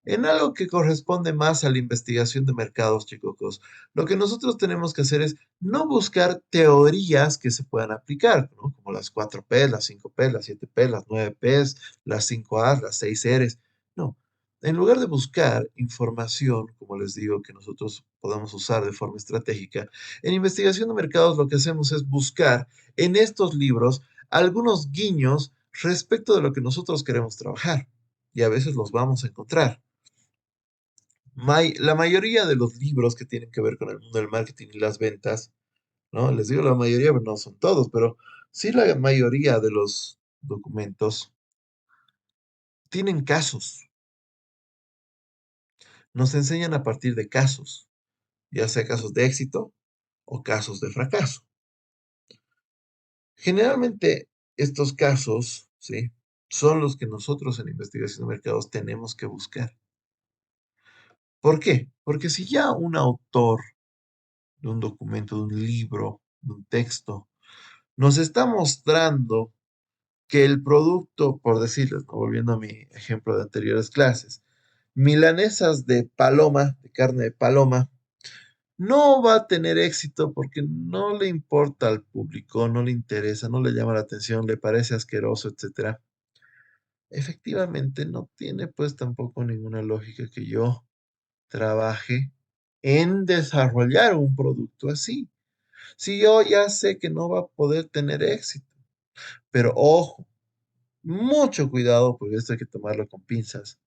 En algo que corresponde más a la investigación de mercados, chicos, lo que nosotros tenemos que hacer es no buscar teorías que se puedan aplicar, ¿no? Como las 4P, las 5P, las 7P, las 9Ps, las 5A, las 6Rs. No. En lugar de buscar información, como les digo, que nosotros podamos usar de forma estratégica, en investigación de mercados lo que hacemos es buscar en estos libros algunos guiños respecto de lo que nosotros queremos trabajar. Y a veces los vamos a encontrar. La mayoría de los libros que tienen que ver con el mundo del marketing y las ventas, ¿no? Les digo la mayoría, pero no son todos, pero sí la mayoría de los documentos tienen casos, nos enseñan a partir de casos, ya sea casos de éxito o casos de fracaso. Generalmente estos casos, ¿sí? Son los que nosotros en investigación de mercados tenemos que buscar. ¿Por qué? Porque si ya un autor de un documento, de un libro, de un texto, nos está mostrando que el producto, por decirles, ¿no? Volviendo a mi ejemplo de anteriores clases, milanesas de paloma, de carne de paloma, no va a tener éxito porque no le importa al público, no le interesa, no le llama la atención, le parece asqueroso, etcétera. Efectivamente, no tiene pues tampoco ninguna lógica que yo trabaje en desarrollar un producto así. Si yo ya sé que no va a poder tener éxito, pero ojo, mucho cuidado, porque esto hay que tomarlo con pinzas.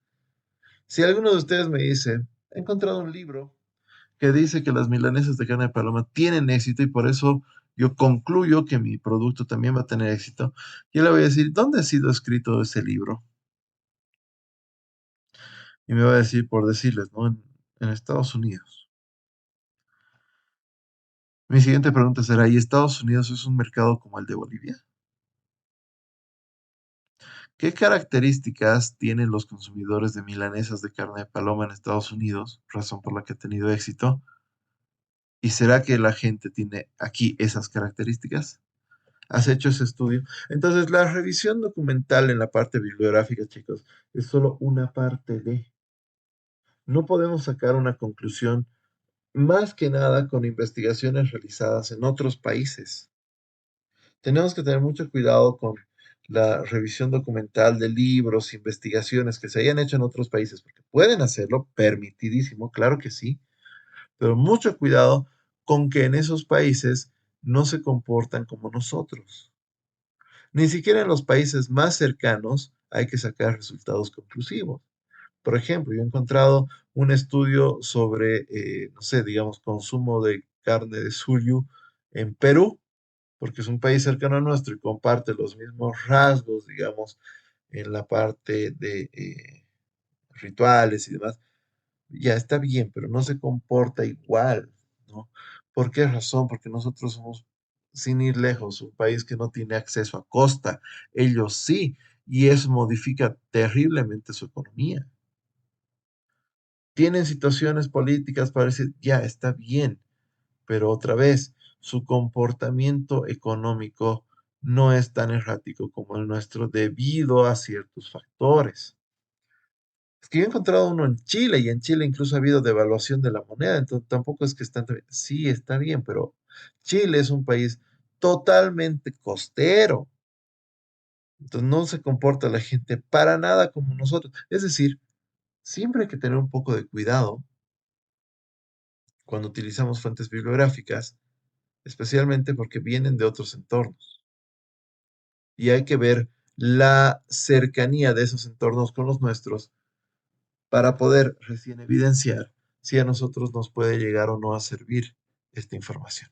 Si alguno de ustedes me dice, he encontrado un libro que dice que las milanesas de carne de paloma tienen éxito y por eso yo concluyo que mi producto también va a tener éxito, yo le voy a decir, ¿dónde ha sido escrito ese libro? Y me va a decir, por decirles, ¿no? En Estados Unidos. Mi siguiente pregunta será, ¿y Estados Unidos es un mercado como el de Bolivia? ¿Qué características tienen los consumidores de milanesas de carne de paloma en Estados Unidos, razón por la que ha tenido éxito? ¿Y será que la gente tiene aquí esas características? ¿Has hecho ese estudio? Entonces, la revisión documental en la parte bibliográfica, chicos, es solo una parte de. No podemos sacar una conclusión más que nada con investigaciones realizadas en otros países. Tenemos que tener mucho cuidado con la revisión documental de libros, investigaciones que se hayan hecho en otros países, porque pueden hacerlo, permitidísimo, claro que sí, pero mucho cuidado con que en esos países no se comportan como nosotros. Ni siquiera en los países más cercanos hay que sacar resultados conclusivos. Por ejemplo, yo he encontrado un estudio sobre, no sé, digamos, consumo de carne de suyu en Perú, porque es un país cercano a nuestro y comparte los mismos rasgos, digamos, en la parte de rituales y demás. Ya está bien, pero no se comporta igual, ¿no? ¿Por qué razón? Porque nosotros somos, sin ir lejos, un país que no tiene acceso a costa. Ellos sí, y eso modifica terriblemente su economía. Tienen situaciones políticas para decir, ya está bien, pero otra vez, su comportamiento económico no es tan errático como el nuestro debido a ciertos factores. Es que yo he encontrado uno en Chile y en Chile incluso ha habido devaluación de la moneda, entonces tampoco es que están... Sí, está bien, pero Chile es un país totalmente costero. Entonces no se comporta la gente para nada como nosotros. Es decir, siempre hay que tener un poco de cuidado cuando utilizamos fuentes bibliográficas, especialmente porque vienen de otros entornos. Y hay que ver la cercanía de esos entornos con los nuestros para poder recién evidenciar si a nosotros nos puede llegar o no a servir esta información.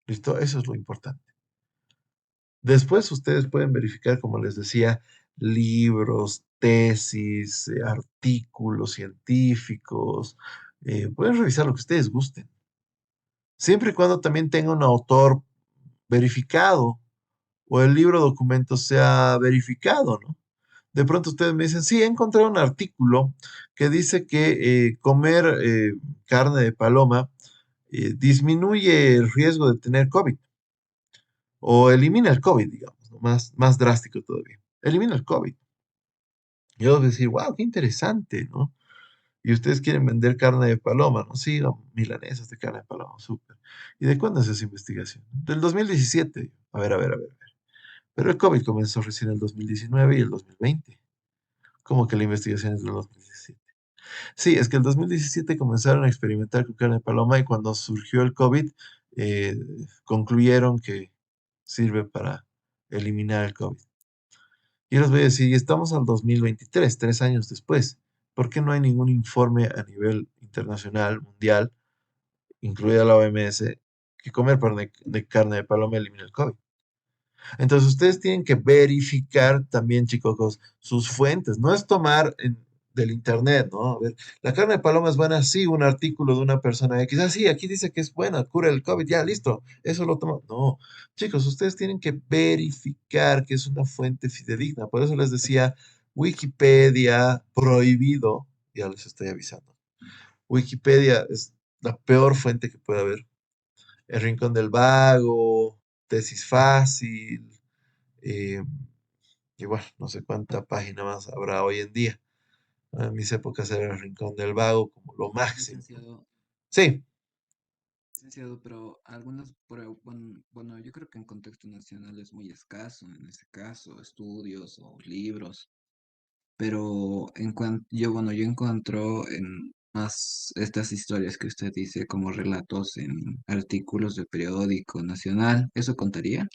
¿Listo? Eso es lo importante. Después ustedes pueden verificar, como les decía, libros, tesis, artículos científicos. Pueden revisar lo que ustedes gusten, siempre y cuando también tenga un autor verificado o el libro documento sea verificado, ¿no? De pronto ustedes me dicen, sí, he encontrado un artículo que dice que comer carne de paloma disminuye el riesgo de tener COVID o elimina el COVID, digamos, ¿no? Más drástico todavía. Elimina el COVID. Yo voy a decir, wow, qué interesante, ¿no? Y ustedes quieren vender carne de paloma, ¿no? Sí, no, milanesas de carne de paloma, súper. ¿Y de cuándo es esa investigación? Del 2017. A ver. Pero el COVID comenzó recién en el 2019 y el 2020. ¿Cómo que la investigación es del 2017? Sí, es que el 2017 comenzaron a experimentar con carne de paloma y cuando surgió el COVID, eh, concluyeron que sirve para eliminar el COVID. Y les voy a decir, y estamos al 2023, 3 años después. ¿Por qué no hay ningún informe a nivel internacional, mundial, incluida la OMS, que comer de carne de paloma elimina el COVID? Entonces ustedes tienen que verificar también, chicos, sus fuentes. No es tomar del internet, ¿no? A ver, la carne de paloma es buena, sí, un artículo de una persona X. Ah, sí, aquí dice que es buena, cura el COVID, ya, listo, eso lo tomo. No, chicos, ustedes tienen que verificar que es una fuente fidedigna. Por eso les decía, Wikipedia, prohibido, ya les estoy avisando. Wikipedia es la peor fuente que puede haber. El Rincón del Vago, Tesis Fácil, eh, y bueno, no sé cuánta página más habrá hoy en día. En mis épocas era el Rincón del Vago como lo máximo, ¿no? Licenciado, Sí, licenciado, pero algunas pruebas, bueno, yo creo que en contexto nacional es muy escaso en este caso, estudios o libros, pero en cuanto, yo encuentro en más estas historias que usted dice como relatos en artículos de periódico nacional, ¿eso contaría?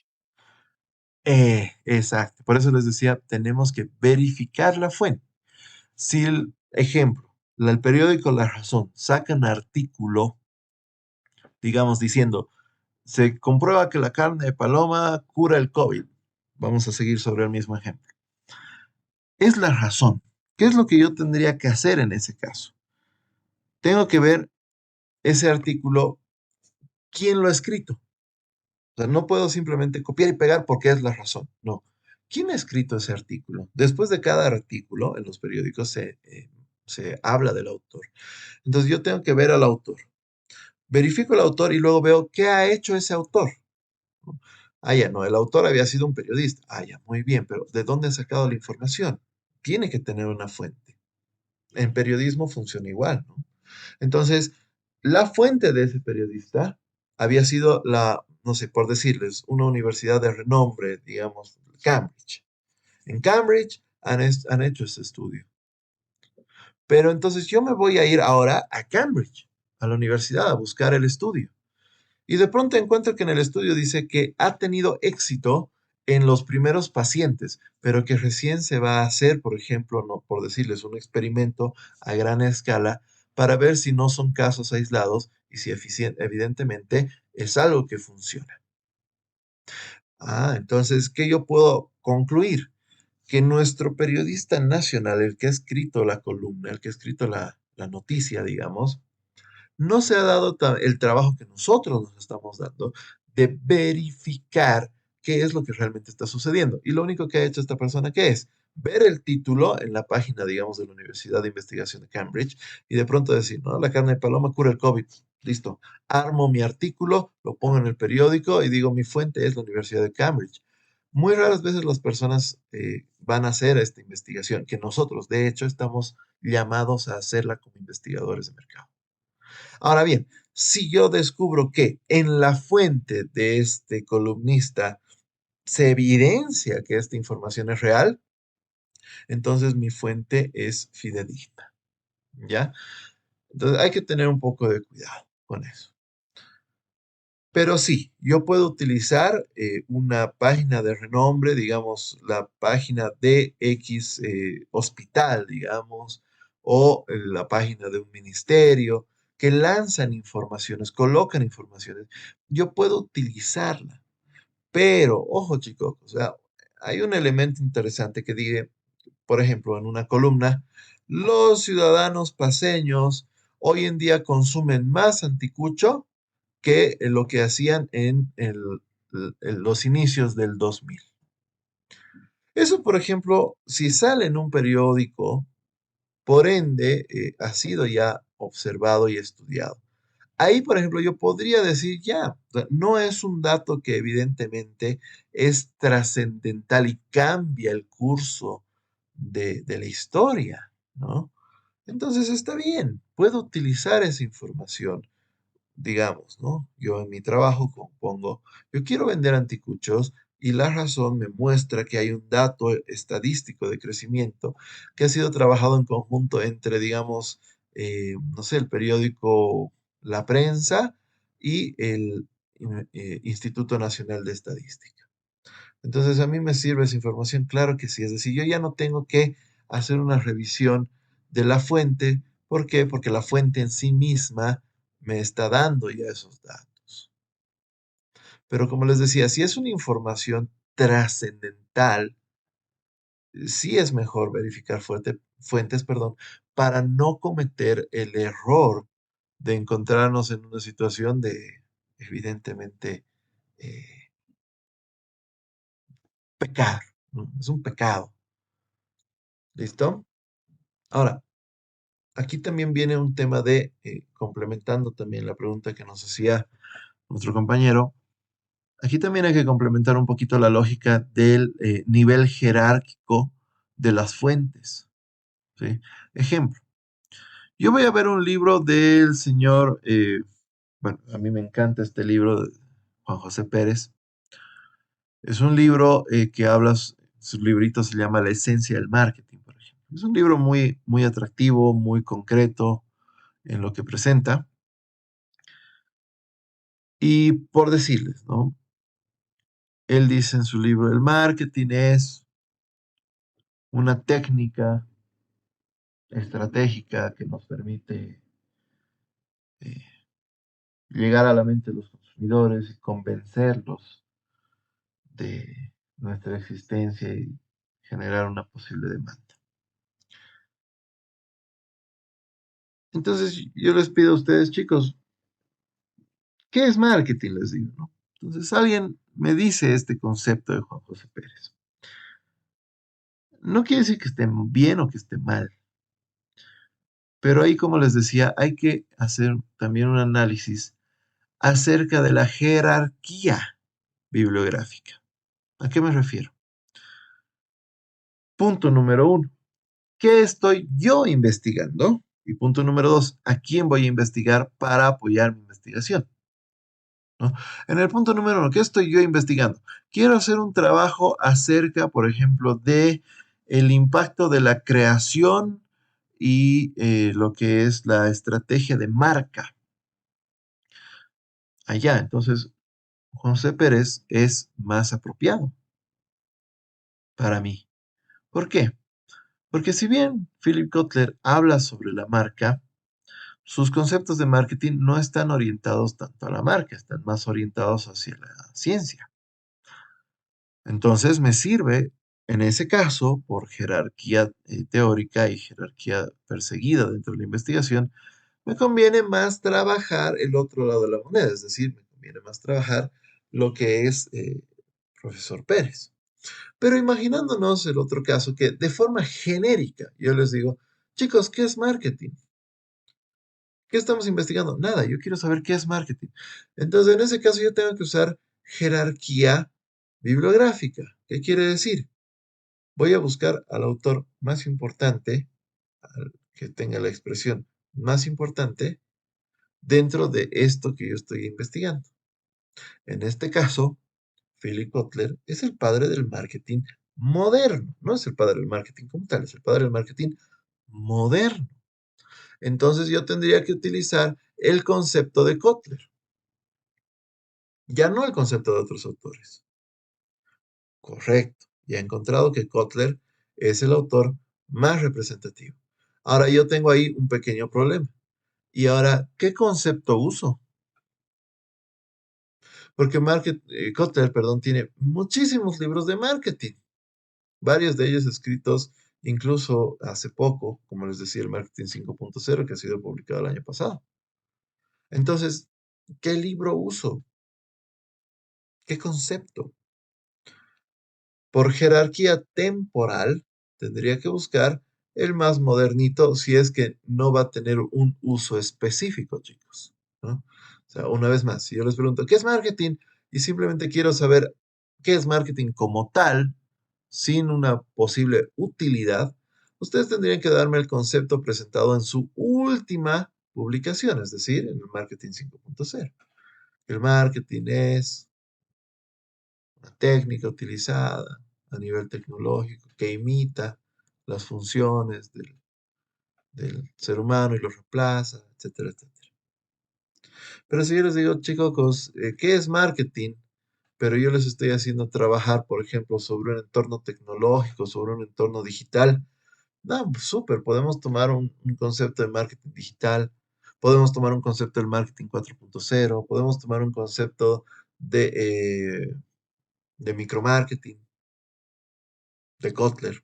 exacto. Por eso les decía, tenemos que verificar la fuente. Si el ejemplo, el periódico La Razón saca un artículo, digamos, diciendo, se comprueba que la carne de paloma cura el COVID. Vamos a seguir sobre el mismo ejemplo. Es la razón. ¿Qué es lo que yo tendría que hacer en ese caso? Tengo que ver ese artículo, quién lo ha escrito. O sea, no puedo simplemente copiar y pegar porque es la razón. No. ¿Quién ha escrito ese artículo? Después de cada artículo en los periódicos se habla del autor. Entonces yo tengo que ver al autor. Verifico el autor y luego veo qué ha hecho ese autor. ¿No? Ah, ya, no, el autor había sido un periodista. Ah, ya, muy bien, pero ¿de dónde ha sacado la información? Tiene que tener una fuente. En periodismo funciona igual, ¿no? Entonces, la fuente de ese periodista había sido no sé, por decirles, una universidad de renombre, digamos, Cambridge. En Cambridge han hecho ese estudio. Pero entonces yo me voy a ir ahora a Cambridge, a la universidad, a buscar el estudio. Y de pronto encuentro que en el estudio dice que ha tenido éxito en los primeros pacientes, pero que recién se va a hacer, por ejemplo, no, por decirles, un experimento a gran escala para ver si no son casos aislados y si evidentemente es algo que funciona. Ah, entonces, ¿qué yo puedo concluir? Que nuestro periodista nacional, el que ha escrito la columna, el que ha escrito la noticia, digamos, no se ha dado el trabajo que nosotros nos estamos dando de verificar qué es lo que realmente está sucediendo. Y lo único que ha hecho esta persona, ¿qué es? Ver el título en la página, digamos, de la Universidad de Investigación de Cambridge y de pronto decir, no, la carne de paloma cura el COVID. Listo. Armo mi artículo, lo pongo en el periódico y digo, mi fuente es la Universidad de Cambridge. Muy raras veces las personas van a hacer esta investigación, que nosotros, de hecho, estamos llamados a hacerla como investigadores de mercado. Ahora bien, si yo descubro que en la fuente de este columnista se evidencia que esta información es real, entonces mi fuente es fidedigna, ¿ya? Entonces hay que tener un poco de cuidado con eso. Pero sí, yo puedo utilizar una página de renombre, digamos, la página de X hospital, digamos, o la página de un ministerio, que lanzan informaciones, colocan informaciones. Yo puedo utilizarla, pero, ojo chicos, o sea, hay un elemento interesante que dice, por ejemplo, en una columna, los ciudadanos paseños hoy en día consumen más anticucho que lo que hacían en los inicios del 2000. Eso, por ejemplo, si sale en un periódico, por ende, ha sido ya observado y estudiado. Ahí, por ejemplo, yo podría decir ya, o sea, no es un dato que evidentemente es trascendental y cambia el curso de la historia, ¿no? Entonces está bien, puedo utilizar esa información, digamos, ¿no? Yo en mi trabajo compongo, yo quiero vender anticuchos y la razón me muestra que hay un dato estadístico de crecimiento que ha sido trabajado en conjunto entre, digamos, no sé, el periódico La Prensa y el Instituto Nacional de Estadística. Entonces, a mí me sirve esa información, claro que sí. Es decir, yo ya no tengo que hacer una revisión de la fuente. ¿Por qué? Porque la fuente en sí misma me está dando ya esos datos. Pero como les decía, si es una información trascendental, sí es mejor verificar fuentes, perdón, para no cometer el error de encontrarnos en una situación de, evidentemente, eh, pecar, ¿no? Es un pecado. ¿Listo? Ahora, aquí también viene un tema de, complementando también la pregunta que nos hacía nuestro compañero, aquí también hay que complementar un poquito la lógica del nivel jerárquico de las fuentes, ¿sí? Ejemplo, yo voy a ver un libro del señor, bueno, a mí me encanta este libro de Juan José Pérez. Es un libro que habla, su librito se llama La esencia del marketing, por ejemplo. Es un libro muy, muy atractivo, muy concreto en lo que presenta. Y por decirles, ¿no? Él dice en su libro, el marketing es una técnica estratégica que nos permite eh, llegar a la mente de los consumidores y convencerlos de nuestra existencia y generar una posible demanda. Entonces, yo les pido a ustedes, chicos, ¿qué es marketing? Les digo, ¿no? Entonces, alguien me dice este concepto de Juan José Pérez. No quiere decir que esté bien o que esté mal. Pero ahí, como les decía, hay que hacer también un análisis acerca de la jerarquía bibliográfica. ¿A qué me refiero? Punto número uno, ¿qué estoy yo investigando? Y punto número dos, ¿a quién voy a investigar para apoyar mi investigación? ¿No? En el punto número uno, ¿qué estoy yo investigando? Quiero hacer un trabajo acerca, por ejemplo, de el impacto de la creación y lo que es la estrategia de marca allá. Entonces, José Pérez es más apropiado para mí. ¿Por qué? Porque si bien Philip Kotler habla sobre la marca, sus conceptos de marketing no están orientados tanto a la marca, están más orientados hacia la ciencia. Entonces me sirve, en ese caso, por jerarquía teórica y jerarquía perseguida dentro de la investigación, me conviene más trabajar el otro lado de la moneda, es decir, me conviene más trabajar lo que es profesor Pérez. Pero imaginándonos el otro caso, que de forma genérica yo les digo, chicos, ¿qué es marketing? ¿Qué estamos investigando? Nada, yo quiero saber qué es marketing. Entonces, en ese caso yo tengo que usar jerarquía bibliográfica. ¿Qué quiere decir? Voy a buscar al autor más importante, al que tenga la expresión más importante, dentro de esto que yo estoy investigando. En este caso, Philip Kotler es el padre del marketing moderno. No es el padre del marketing como tal, es el padre del marketing moderno. Entonces yo tendría que utilizar el concepto de Kotler, ya no el concepto de otros autores. Correcto. Ya he encontrado que Kotler es el autor más representativo. Ahora yo tengo ahí un pequeño problema. Y ahora, ¿qué concepto uso? Porque Kotler, perdón, tiene muchísimos libros de marketing, varios de ellos escritos incluso hace poco, como les decía, el Marketing 5.0, que ha sido publicado el año pasado. Entonces, ¿qué libro uso? ¿Qué concepto? Por jerarquía temporal, tendría que buscar el más modernito si es que no va a tener un uso específico, chicos, ¿no? O sea, una vez más, si yo les pregunto, ¿qué es marketing? Y simplemente quiero saber qué es marketing como tal, sin una posible utilidad, ustedes tendrían que darme el concepto presentado en su última publicación, es decir, en el Marketing 5.0. El marketing es una técnica utilizada a nivel tecnológico que imita las funciones del ser humano y los reemplaza, etcétera, etcétera. Pero si yo les digo, chicos, ¿qué es marketing? Pero yo les estoy haciendo trabajar, por ejemplo, sobre un entorno tecnológico, sobre un entorno digital. No, pues súper, podemos tomar un concepto de marketing digital, podemos tomar un concepto del marketing 4.0, podemos tomar un concepto de micromarketing, de Kotler.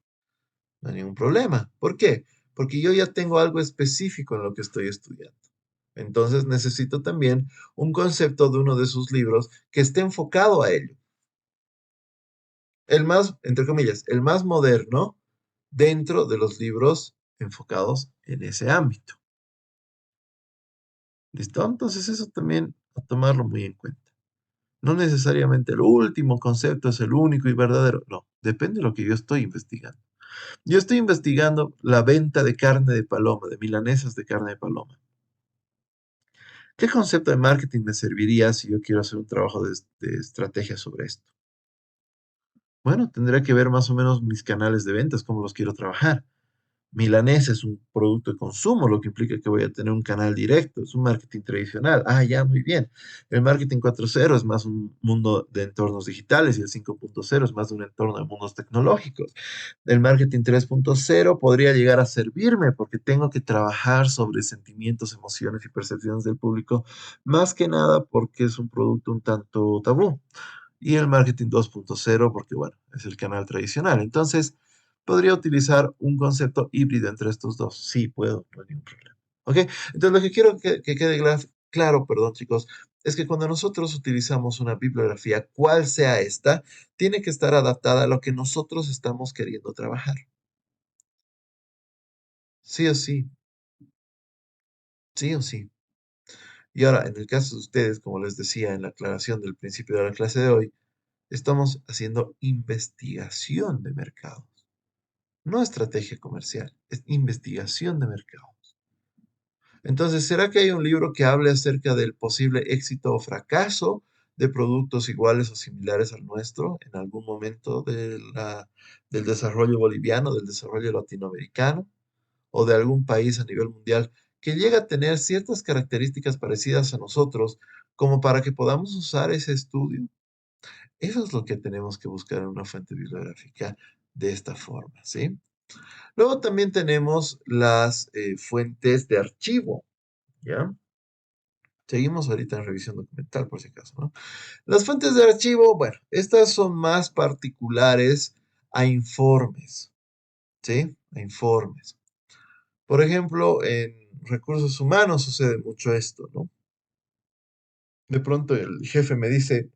No hay ningún problema. ¿Por qué? Porque yo ya tengo algo específico en lo que estoy estudiando. Entonces necesito también un concepto de uno de sus libros que esté enfocado a ello. El más, entre comillas, el más moderno dentro de los libros enfocados en ese ámbito. ¿Listo? Entonces eso también a tomarlo muy en cuenta. No necesariamente el último concepto es el único y verdadero. No, depende de lo que yo estoy investigando. Yo estoy investigando la venta de carne de paloma, de milanesas de carne de paloma. ¿Qué concepto de marketing me serviría si yo quiero hacer un trabajo de estrategia sobre esto? Bueno, tendré que ver más o menos mis canales de ventas, cómo los quiero trabajar. Milanesa es un producto de consumo, lo que implica que voy a tener un canal directo, es un marketing tradicional. Ah, ya, muy bien. El marketing 4.0 es más un mundo de entornos digitales y el 5.0 es más de un entorno de mundos tecnológicos. El marketing 3.0 podría llegar a servirme porque tengo que trabajar sobre sentimientos, emociones y percepciones del público, más que nada porque es un producto un tanto tabú. Y el marketing 2.0 porque, bueno, es el canal tradicional. Entonces, podría utilizar un concepto híbrido entre estos dos. Sí, puedo, no hay ningún problema. ¿Ok? Entonces, lo que quiero que quede claro, perdón, chicos, es que cuando nosotros utilizamos una bibliografía, cual sea esta, tiene que estar adaptada a lo que nosotros estamos queriendo trabajar. Sí o sí, sí o sí. Y ahora, en el caso de ustedes, como les decía en la aclaración del principio de la clase de hoy, estamos haciendo investigación de mercados, no estrategia comercial, es investigación de mercado. Entonces, ¿será que hay un libro que hable acerca del posible éxito o fracaso de productos iguales o similares al nuestro en algún momento del desarrollo boliviano, del desarrollo latinoamericano o de algún país a nivel mundial que llega a tener ciertas características parecidas a nosotros como para que podamos usar ese estudio? Eso es lo que tenemos que buscar en una fuente bibliográfica de esta forma, ¿sí? Luego también tenemos las fuentes de archivo, ¿ya? Seguimos ahorita en revisión documental, por si acaso, ¿no? Las fuentes de archivo, bueno, estas son más particulares a informes, ¿sí? A informes. Por ejemplo, en recursos humanos sucede mucho esto, ¿no? De pronto el jefe me dice,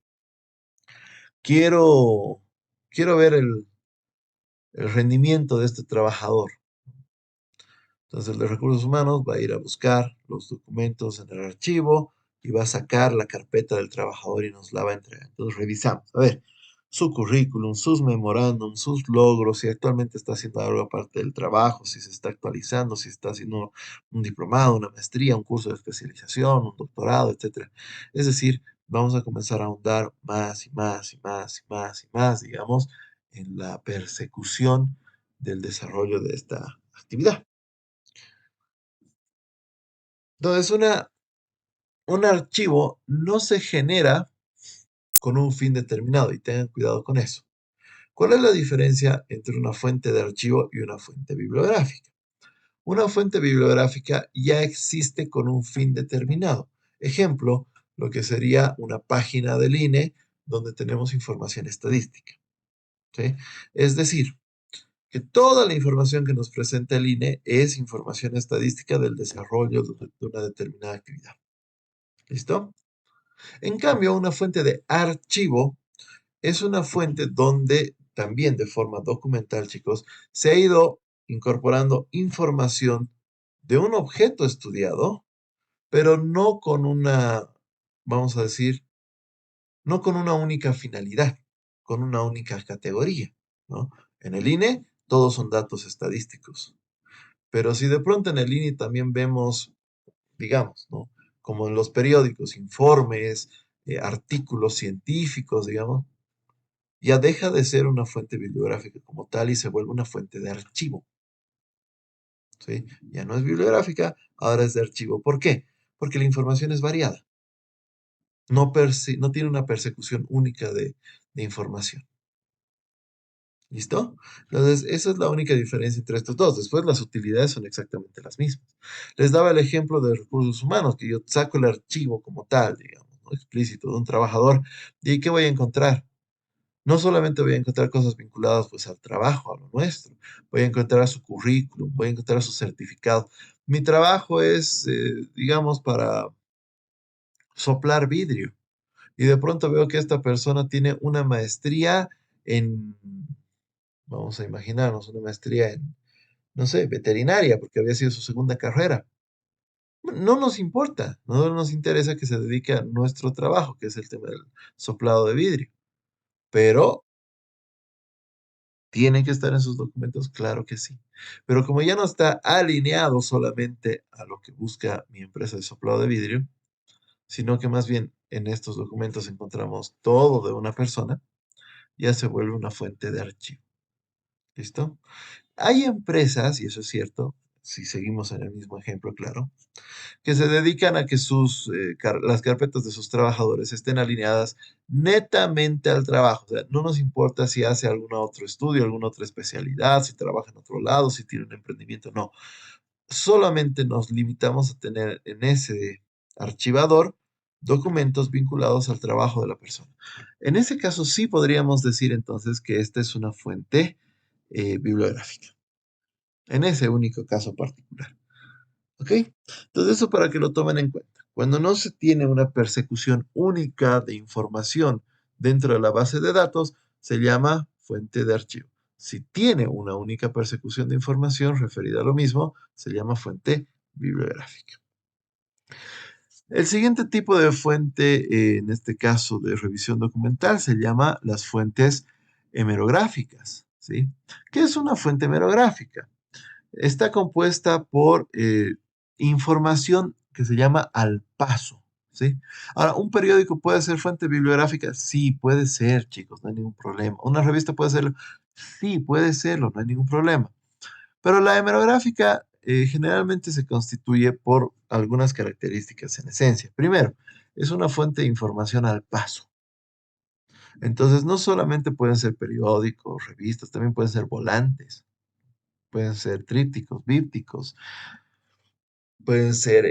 quiero, quiero ver el rendimiento de este trabajador. Entonces, el de recursos humanos va a ir a buscar los documentos en el archivo y va a sacar la carpeta del trabajador y nos la va a entregar. Entonces, revisamos, a ver, su currículum, sus memorándum, sus logros, si actualmente está haciendo algo aparte del trabajo, si se está actualizando, si está haciendo un diplomado, una maestría, un curso de especialización, un doctorado, etcétera. Es decir, vamos a comenzar a ahondar más y más y más y más y más, digamos, en la persecución del desarrollo de esta actividad. Entonces, un archivo no se genera con un fin determinado y tengan cuidado con eso. ¿Cuál es la diferencia entre una fuente de archivo y una fuente bibliográfica? Una fuente bibliográfica ya existe con un fin determinado. Ejemplo, lo que sería una página del INE donde tenemos información estadística. ¿Sí? Es decir, que toda la información que nos presenta el INE es información estadística del desarrollo de una determinada actividad. ¿Listo? En cambio, una fuente de archivo es una fuente donde también de forma documental, chicos, se ha ido incorporando información de un objeto estudiado, pero no con una, vamos a decir, no con una única finalidad, con una única categoría, ¿no? En el INE todos son datos estadísticos, pero si de pronto en el INE también vemos, digamos, ¿no? Como en los periódicos, informes, artículos científicos, digamos, ya deja de ser una fuente bibliográfica como tal y se vuelve una fuente de archivo, ¿sí? Ya no es bibliográfica, ahora es de archivo. ¿Por qué? Porque la información es variada, no tiene una persecución única de información. ¿Listo? Entonces, esa es la única diferencia entre estos dos. Después, las utilidades son exactamente las mismas. Les daba el ejemplo de recursos humanos, que yo saco el archivo como tal, digamos, ¿no? Explícito de un trabajador. ¿Y qué voy a encontrar? No solamente voy a encontrar cosas vinculadas pues al trabajo, a lo nuestro, voy a encontrar su currículum, voy a encontrar su certificado. Mi trabajo es, digamos, para soplar vidrio y de pronto veo que esta persona tiene una maestría en, vamos a imaginarnos, una maestría en, no sé, veterinaria, porque había sido su segunda carrera. No nos importa, no nos interesa que se dedique a nuestro trabajo, que es el tema del soplado de vidrio, pero ¿tiene que estar en sus documentos? Claro que sí. Pero como ya no está alineado solamente a lo que busca mi empresa de soplado de vidrio, sino que más bien en estos documentos encontramos todo de una persona, ya se vuelve una fuente de archivo. ¿Listo? Hay empresas, y eso es cierto, si seguimos en el mismo ejemplo, claro, que se dedican a que las carpetas de sus trabajadores estén alineadas netamente al trabajo. O sea, no nos importa si hace algún otro estudio, alguna otra especialidad, si trabaja en otro lado, si tiene un emprendimiento, no. Solamente nos limitamos a tener en ese archivador documentos vinculados al trabajo de la persona. En ese caso sí podríamos decir entonces que esta es una fuente bibliográfica, en ese único caso particular. ¿Ok? Entonces eso para que lo tomen en cuenta. Cuando no se tiene una persecución única de información dentro de la base de datos, se llama fuente de archivo. Si tiene una única persecución de información referida a lo mismo, se llama fuente bibliográfica. El siguiente tipo de fuente, en este caso de revisión documental, se llama las fuentes hemerográficas. ¿Sí? ¿Qué es una fuente hemerográfica? Está compuesta por información que se llama al paso, ¿sí? Ahora, ¿un periódico puede ser fuente bibliográfica? Sí, puede ser, chicos, no hay ningún problema. ¿Una revista puede serlo? Sí, puede serlo, no hay ningún problema. Pero la hemerográfica generalmente se constituye por algunas características en esencia. Primero, es una fuente de información al paso. Entonces, no solamente pueden ser periódicos, revistas, también pueden ser volantes, pueden ser trípticos, dípticos, pueden ser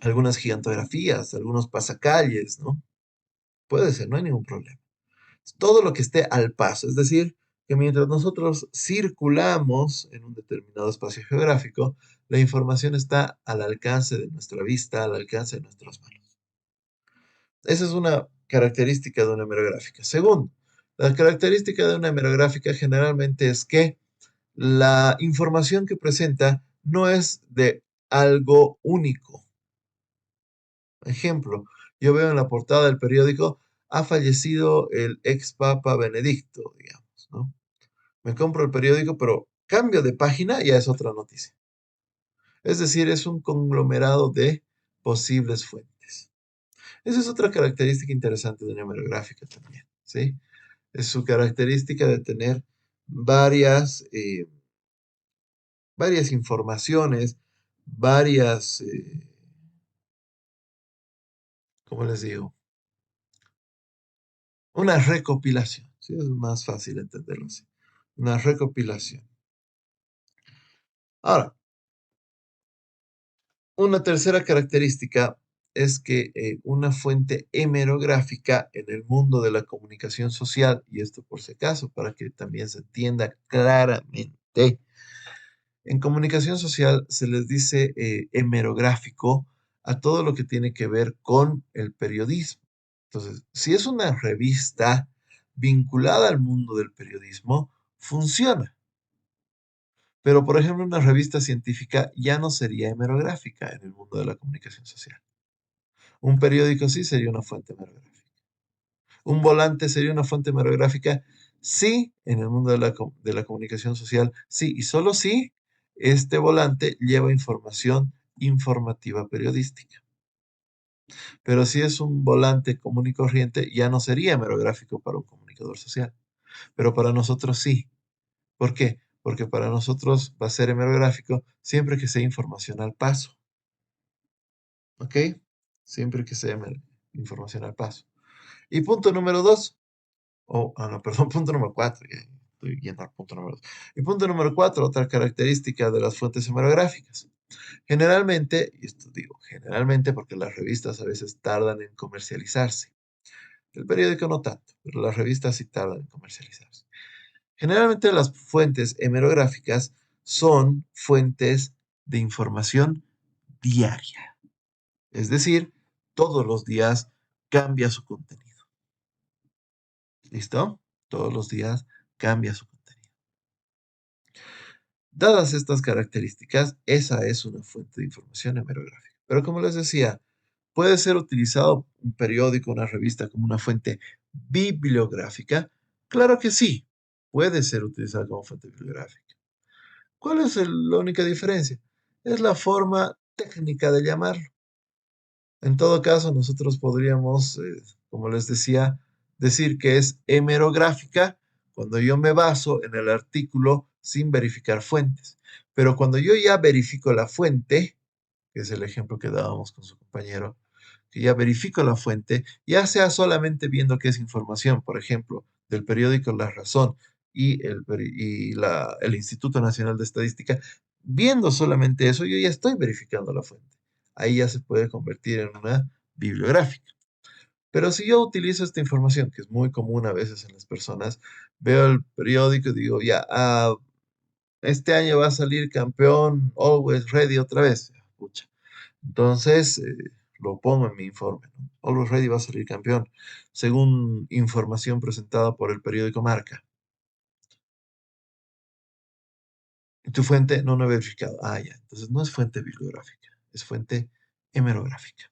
algunas gigantografías, algunos pasacalles, ¿no? Puede ser, no hay ningún problema. Todo lo que esté al paso, es decir, que mientras nosotros circulamos en un determinado espacio geográfico, la información está al alcance de nuestra vista, al alcance de nuestras manos. Esa es una característica de una hemerográfica. Segundo, la característica de una hemerográfica generalmente es que la información que presenta no es de algo único. Ejemplo, yo veo en la portada del periódico, ha fallecido el ex Papa Benedicto, digamos, ¿no? Me compro el periódico, pero cambio de página y ya es otra noticia. Es decir, es un conglomerado de posibles fuentes. Esa es otra característica interesante de una hemerográfica también, ¿sí? Es su característica de tener varias, varias informaciones, varias, ¿cómo les digo? Una recopilación, ¿sí? Es más fácil entenderlo así. Una recopilación. Ahora, una tercera característica es que una fuente hemerográfica en el mundo de la comunicación social, y esto por si acaso, para que también se entienda claramente, en comunicación social se les dice hemerográfico a todo lo que tiene que ver con el periodismo. Entonces, si es una revista vinculada al mundo del periodismo, funciona. Pero, por ejemplo, una revista científica ya no sería hemerográfica en el mundo de la comunicación social. Un periódico sí sería una fuente hemerográfica. Un volante sería una fuente hemerográfica, sí, en el mundo de la comunicación social, sí, y solo sí, este volante lleva información informativa periodística. Pero si es un volante común y corriente, ya no sería hemerográfico para un comunicador social. Pero para nosotros sí. ¿Por qué? Porque para nosotros va a ser hemerográfico siempre que sea información al paso. ¿Ok? Siempre que sea información al paso. Y punto número dos. No, perdón, punto número cuatro. Ya estoy yendo al punto número dos. Y punto número cuatro, otra característica de las fuentes hemerográficas. Generalmente, y esto digo generalmente porque las revistas a veces tardan en comercializarse. El periódico no tanto, pero las revistas sí tardan en comercializarse. Generalmente las fuentes hemerográficas son fuentes de información diaria. Es decir, todos los días cambia su contenido. ¿Listo? Todos los días cambia su contenido. Dadas estas características, esa es una fuente de información hemerográfica. Pero como les decía, ¿puede ser utilizado un periódico, una revista como una fuente bibliográfica? Claro que sí, puede ser utilizada como fuente bibliográfica. ¿Cuál es la única diferencia? Es la forma técnica de llamarlo. En todo caso, nosotros podríamos, como les decía, decir que es hemerográfica cuando yo me baso en el artículo sin verificar fuentes. Pero cuando yo ya verifico la fuente, que es el ejemplo que dábamos con su compañero, que ya verifico la fuente, ya sea solamente viendo que es información, por ejemplo, del periódico La Razón y el Instituto Nacional de Estadística, viendo solamente eso, yo ya estoy verificando la fuente. Ahí ya se puede convertir en una bibliográfica. Pero si yo utilizo esta información, que es muy común a veces en las personas, veo el periódico y digo, ya, este año va a salir campeón Always Ready otra vez. Pucha. Entonces, lo pongo en mi informe, ¿no? Always Ready va a salir campeón, según información presentada por el periódico Marca. Tu fuente no he verificado. Ah, ya. Entonces no es fuente bibliográfica, es fuente hemerográfica.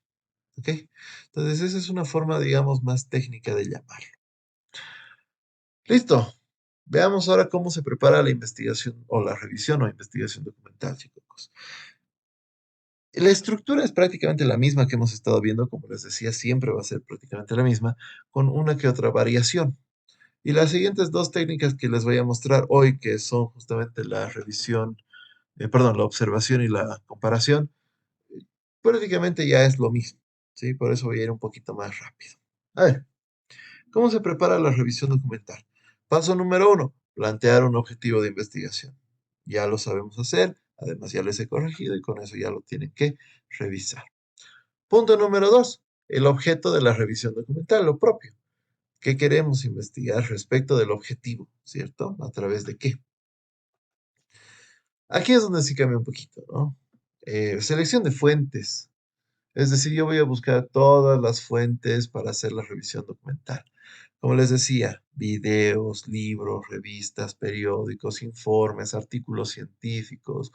¿Ok? Entonces esa es una forma, digamos, más técnica de llamarlo. Listo. Veamos ahora cómo se prepara la investigación o la revisión o investigación documental, chicos. La estructura es prácticamente la misma que hemos estado viendo, como les decía, siempre va a ser prácticamente la misma, con una que otra variación. Y las siguientes dos técnicas que les voy a mostrar hoy, que son justamente la revisión, perdón, la observación y la comparación, prácticamente ya es lo mismo, ¿sí? Por eso voy a ir un poquito más rápido. A ver, ¿cómo se prepara la revisión documental? Paso número uno, plantear un objetivo de investigación. Ya lo sabemos hacer, además ya les he corregido y con eso ya lo tienen que revisar. Punto número dos, el objeto de la revisión documental, lo propio. ¿Qué queremos investigar respecto del objetivo? ¿Cierto? ¿A través de qué? Aquí es donde sí cambia un poquito, ¿no? Selección de fuentes. Es decir, yo voy a buscar todas las fuentes para hacer la revisión documental. Como les decía, videos, libros, revistas, periódicos, informes, artículos científicos.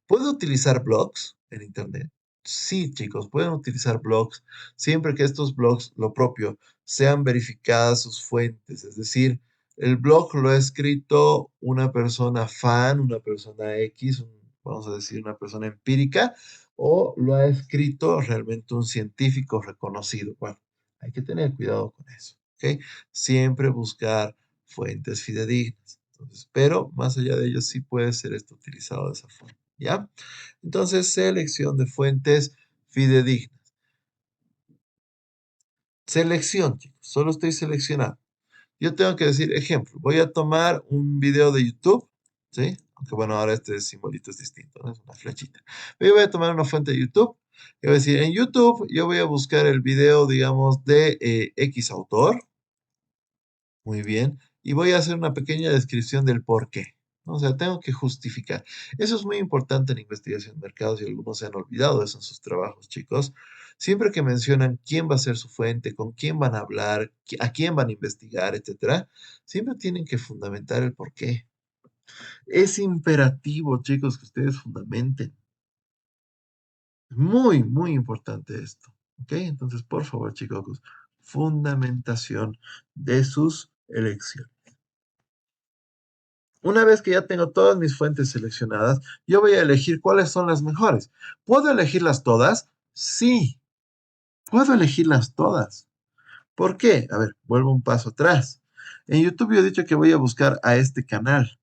¿Puedo utilizar blogs en Internet? Sí, chicos, pueden utilizar blogs siempre que estos blogs, lo propio, sean verificadas sus fuentes. Es decir, el blog lo ha escrito una persona fan, una persona X, vamos a decir una persona empírica, o lo ha escrito realmente un científico reconocido. Bueno, hay que tener cuidado con eso, ¿ok? Siempre buscar fuentes fidedignas. Entonces, pero más allá de ello, sí puede ser esto utilizado de esa forma, ¿ya? Entonces, selección de fuentes fidedignas. Selección, chicos, solo estoy seleccionando. Yo tengo que decir, ejemplo, voy a tomar un video de YouTube, ¿sí? Aunque bueno, ahora este simbolito es distinto, ¿no? Es una flechita. Pero yo voy a tomar una fuente de YouTube y voy a decir, en YouTube yo voy a buscar el video, digamos, de X autor, muy bien, y voy a hacer una pequeña descripción del por qué, ¿no? O sea, tengo que justificar. Eso es muy importante en investigación de mercados y algunos se han olvidado de eso en sus trabajos, chicos. Siempre que mencionan quién va a ser su fuente, con quién van a hablar, a quién van a investigar, etcétera, siempre tienen que fundamentar el por qué. Es imperativo, chicos, que ustedes fundamenten. Es muy, muy importante esto. ¿Ok? Entonces, por favor, chicos, fundamentación de sus elecciones. Una vez que ya tengo todas mis fuentes seleccionadas, yo voy a elegir cuáles son las mejores. ¿Puedo elegirlas todas? Sí, puedo elegirlas todas. ¿Por qué? A ver, vuelvo un paso atrás. En YouTube yo he dicho que voy a buscar a este canal,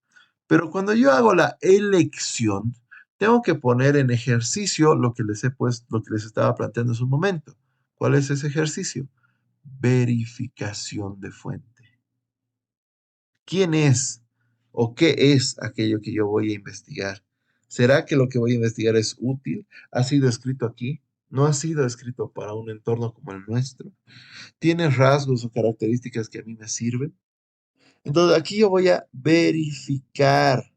pero cuando yo hago la elección, tengo que poner en ejercicio lo que les he puesto, lo que les estaba planteando en su momento. ¿Cuál es ese ejercicio? Verificación de fuente. ¿Quién es o qué es aquello que yo voy a investigar? ¿Será que lo que voy a investigar es útil? ¿Ha sido escrito aquí? ¿No ha sido escrito para un entorno como el nuestro? ¿Tiene rasgos o características que a mí me sirven? Entonces aquí yo voy a verificar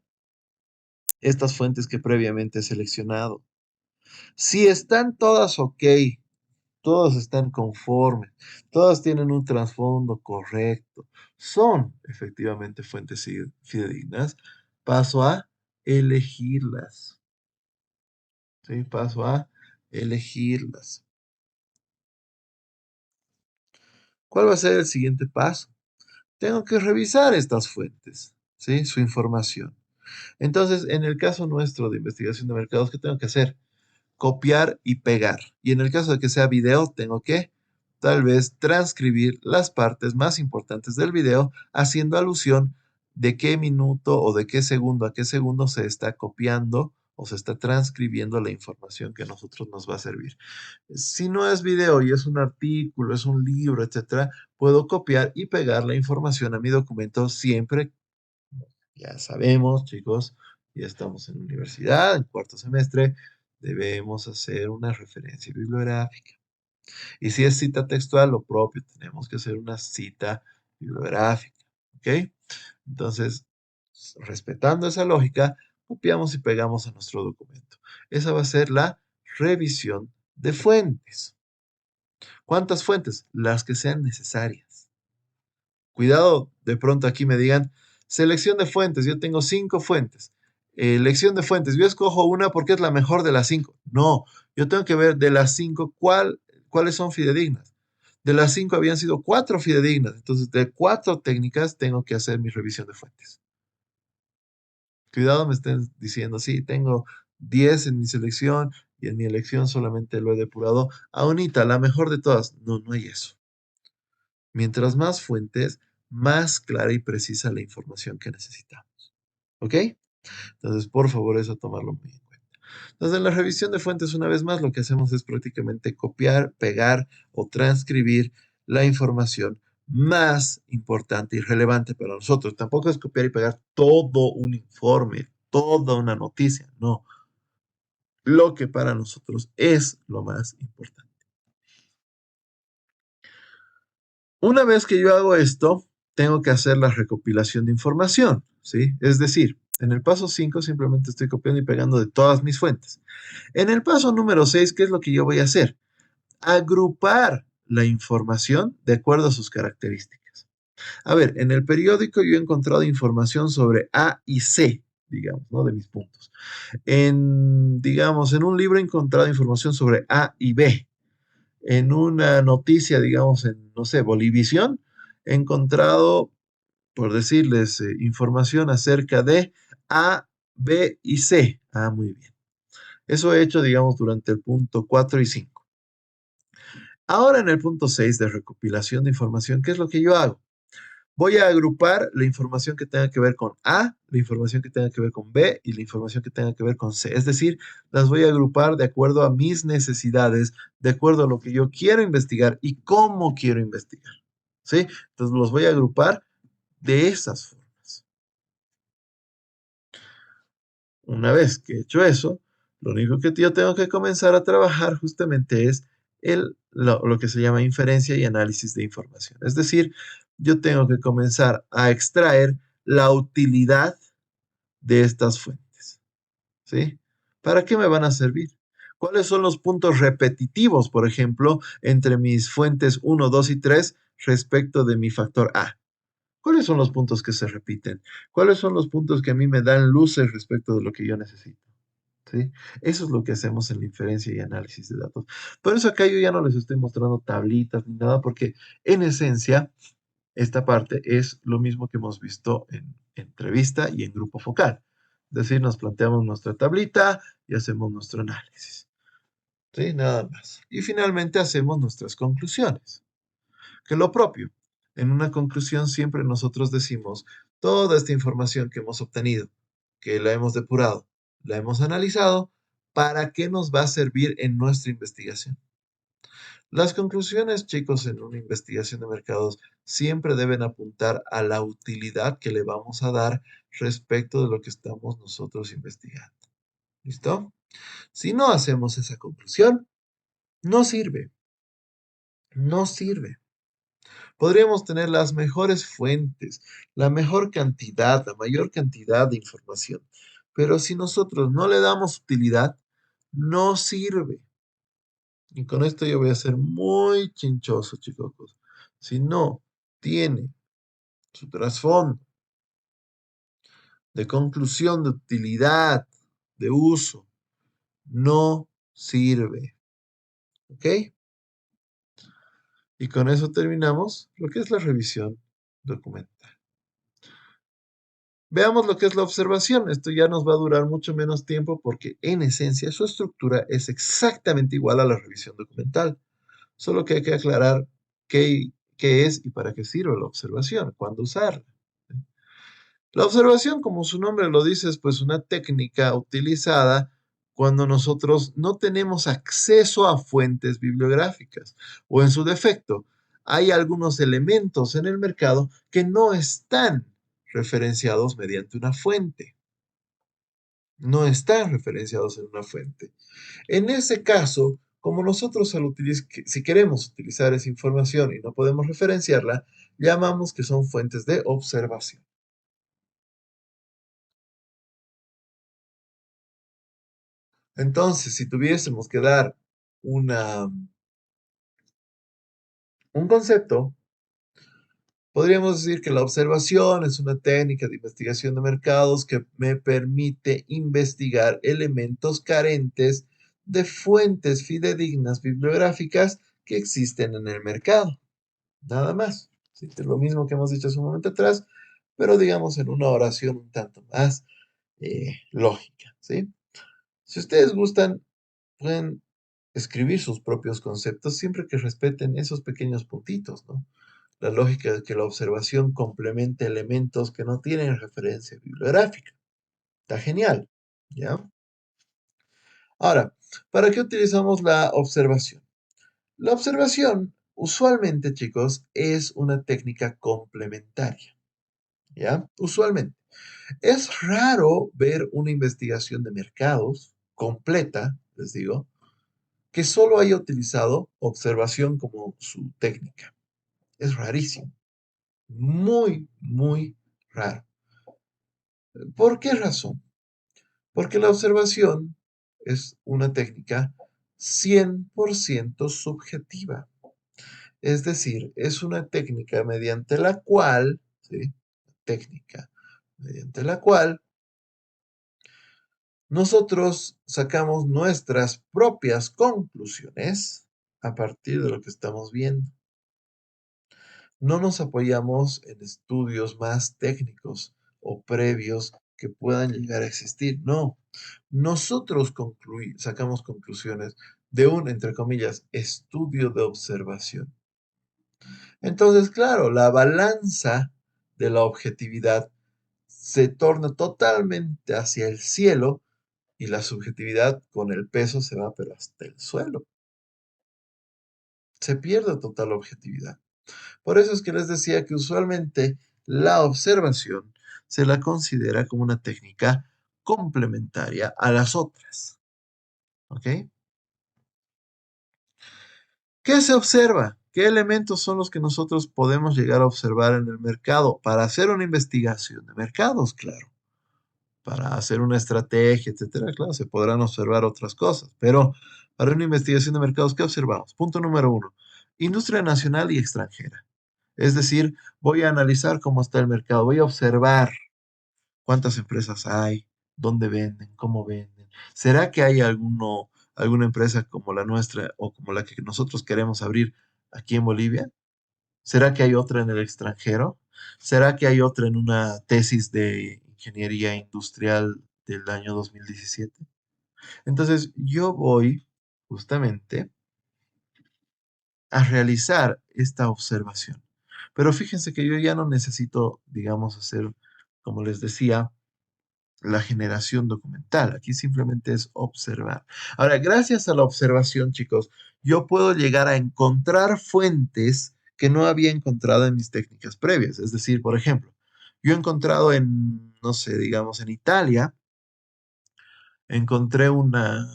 estas fuentes que previamente he seleccionado. Si están todas ok, todos están conformes, todas tienen un trasfondo correcto, son efectivamente fuentes fidedignas, paso a elegirlas. ¿Sí? Paso a elegirlas. ¿Cuál va a ser el siguiente paso? Tengo que revisar estas fuentes, ¿sí? Su información. Entonces, en el caso nuestro de investigación de mercados, ¿qué tengo que hacer? Copiar y pegar. Y en el caso de que sea video, tengo que tal vez transcribir las partes más importantes del video haciendo alusión de qué minuto o de qué segundo a qué segundo se está copiando o se está transcribiendo la información que a nosotros nos va a servir. Si no es video y es un artículo, es un libro, etcétera, puedo copiar y pegar la información a mi documento siempre. Ya sabemos, chicos, ya estamos en universidad, en cuarto semestre, debemos hacer una referencia bibliográfica. Y si es cita textual, lo propio, tenemos que hacer una cita bibliográfica. ¿Ok? Entonces, respetando esa lógica, copiamos y pegamos a nuestro documento. Esa va a ser la revisión de fuentes. ¿Cuántas fuentes? Las que sean necesarias. Cuidado, de pronto aquí me digan, selección de fuentes, yo tengo 5 fuentes. Elección de fuentes, yo escojo una porque es la mejor de las 5. No, yo tengo que ver de las 5 cuáles son fidedignas. De las 5 habían sido 4 fidedignas, entonces de 4 técnicas tengo que hacer mi revisión de fuentes. Cuidado, me estén diciendo, sí, tengo 10 en mi selección y en mi elección solamente lo he depurado a unita, la mejor de todas. No, no hay eso. Mientras más fuentes, más clara y precisa la información que necesitamos. ¿Ok? Entonces, por favor, eso tomarlo muy en cuenta. Entonces, en la revisión de fuentes, una vez más, lo que hacemos es prácticamente copiar, pegar o transcribir la información más importante y relevante para nosotros. Tampoco es copiar y pegar todo un informe, toda una noticia, no. Lo que para nosotros es lo más importante. Una vez que yo hago esto, tengo que hacer la recopilación de información, ¿sí? Es decir, en el paso 5 simplemente estoy copiando y pegando de todas mis fuentes. En el paso número 6, ¿qué es lo que yo voy a hacer? Agrupar la información de acuerdo a sus características. A ver, en el periódico yo he encontrado información sobre A y C, digamos, ¿no? De mis puntos. Digamos, en un libro he encontrado información sobre A y B. En una noticia, digamos, en, no sé, Bolivisión, he encontrado, por decirles, información acerca de A, B y C. Ah, muy bien. Eso he hecho, digamos, durante el punto 4 y 5. Ahora en el punto 6 de recopilación de información, ¿qué es lo que yo hago? Voy a agrupar la información que tenga que ver con A, la información que tenga que ver con B y la información que tenga que ver con C. Es decir, las voy a agrupar de acuerdo a mis necesidades, de acuerdo a lo que yo quiero investigar y cómo quiero investigar. ¿Sí? Entonces los voy a agrupar de esas formas. Una vez que he hecho eso, lo único que yo tengo que comenzar a trabajar justamente es lo que se llama inferencia y análisis de información. Es decir, yo tengo que comenzar a extraer la utilidad de estas fuentes. ¿Sí? ¿Para qué me van a servir? ¿Cuáles son los puntos repetitivos, por ejemplo, entre mis fuentes uno, 2 y 3 respecto de mi factor A? ¿Cuáles son los puntos que se repiten? ¿Cuáles son los puntos que a mí me dan luces respecto de lo que yo necesito? ¿Sí? Eso es lo que hacemos en la inferencia y análisis de datos. Por eso acá yo ya no les estoy mostrando tablitas ni nada, porque en esencia esta parte es lo mismo que hemos visto en entrevista y en grupo focal. Es decir, nos planteamos nuestra tablita y hacemos nuestro análisis. ¿Sí? Nada más. Y finalmente hacemos nuestras conclusiones. Que lo propio. En una conclusión siempre nosotros decimos toda esta información que hemos obtenido, que la hemos depurado, la hemos analizado, ¿para qué nos va a servir en nuestra investigación? Las conclusiones, chicos, en una investigación de mercados siempre deben apuntar a la utilidad que le vamos a dar respecto de lo que estamos nosotros investigando. ¿Listo? Si no hacemos esa conclusión, no sirve. No sirve. Podríamos tener las mejores fuentes, la mejor cantidad, la mayor cantidad de información, pero si nosotros no le damos utilidad, no sirve. Y con esto yo voy a ser muy chinchoso, chicos. Si no tiene su trasfondo de conclusión, de utilidad, de uso, no sirve. ¿Ok? Y con eso terminamos lo que es la revisión documental. Veamos lo que es la observación. Esto ya nos va a durar mucho menos tiempo porque en esencia su estructura es exactamente igual a la revisión documental. Solo que hay que aclarar qué es y para qué sirve la observación, cuándo usarla. La observación, como su nombre lo dice, es pues una técnica utilizada cuando nosotros no tenemos acceso a fuentes bibliográficas o en su defecto hay algunos elementos en el mercado que no están referenciados mediante una fuente. No están referenciados en una fuente. En ese caso, como nosotros si queremos utilizar esa información y no podemos referenciarla, llamamos que son fuentes de observación. Entonces, si tuviésemos que dar un concepto, podríamos decir que la observación es una técnica de investigación de mercados que me permite investigar elementos carentes de fuentes fidedignas bibliográficas que existen en el mercado. Nada más. ¿Sí? Es lo mismo que hemos dicho hace un momento atrás, pero digamos en una oración un tanto más lógica. ¿Sí? Si ustedes gustan, pueden escribir sus propios conceptos siempre que respeten esos pequeños puntitos, ¿no? La lógica de que la observación complementa elementos que no tienen referencia bibliográfica. Está genial, ¿ya? Ahora, ¿para qué utilizamos la observación? La observación, usualmente, chicos, es una técnica complementaria, ¿ya? Usualmente. Es raro ver una investigación de mercados completa, les digo, que solo haya utilizado observación como su técnica. Es rarísimo. Muy, muy raro. ¿Por qué razón? Porque la observación es una técnica 100% subjetiva. Es decir, es una técnica mediante la cual, ¿sí? Técnica mediante la cual nosotros sacamos nuestras propias conclusiones a partir de lo que estamos viendo. No nos apoyamos en estudios más técnicos o previos que puedan llegar a existir. No, nosotros sacamos conclusiones de un, entre comillas, estudio de observación. Entonces, claro, la balanza de la objetividad se torna totalmente hacia el cielo y la subjetividad con el peso se va pero hasta el suelo. Se pierde total objetividad. Por eso es que les decía que usualmente la observación se la considera como una técnica complementaria a las otras. ¿Ok? ¿Qué se observa? ¿Qué elementos son los que nosotros podemos llegar a observar en el mercado para hacer una investigación de mercados? Claro, para hacer una estrategia, etcétera. Claro, se podrán observar otras cosas, pero para una investigación de mercados, ¿qué observamos? Punto número uno, industria nacional y extranjera. Es decir, voy a analizar cómo está el mercado, voy a observar cuántas empresas hay, dónde venden, cómo venden. ¿Será que hay alguna empresa como la nuestra o como la que nosotros queremos abrir aquí en Bolivia? ¿Será que hay otra en el extranjero? ¿Será que hay otra en una tesis de ingeniería industrial del año 2017? Entonces, yo voy justamente a realizar esta observación. Pero fíjense que yo ya no necesito, digamos, hacer, como les decía, la generación documental. Aquí simplemente es observar. Ahora, gracias a la observación, chicos, yo puedo llegar a encontrar fuentes que no había encontrado en mis técnicas previas. Es decir, por ejemplo, yo he encontrado en, no sé, digamos, en Italia, encontré una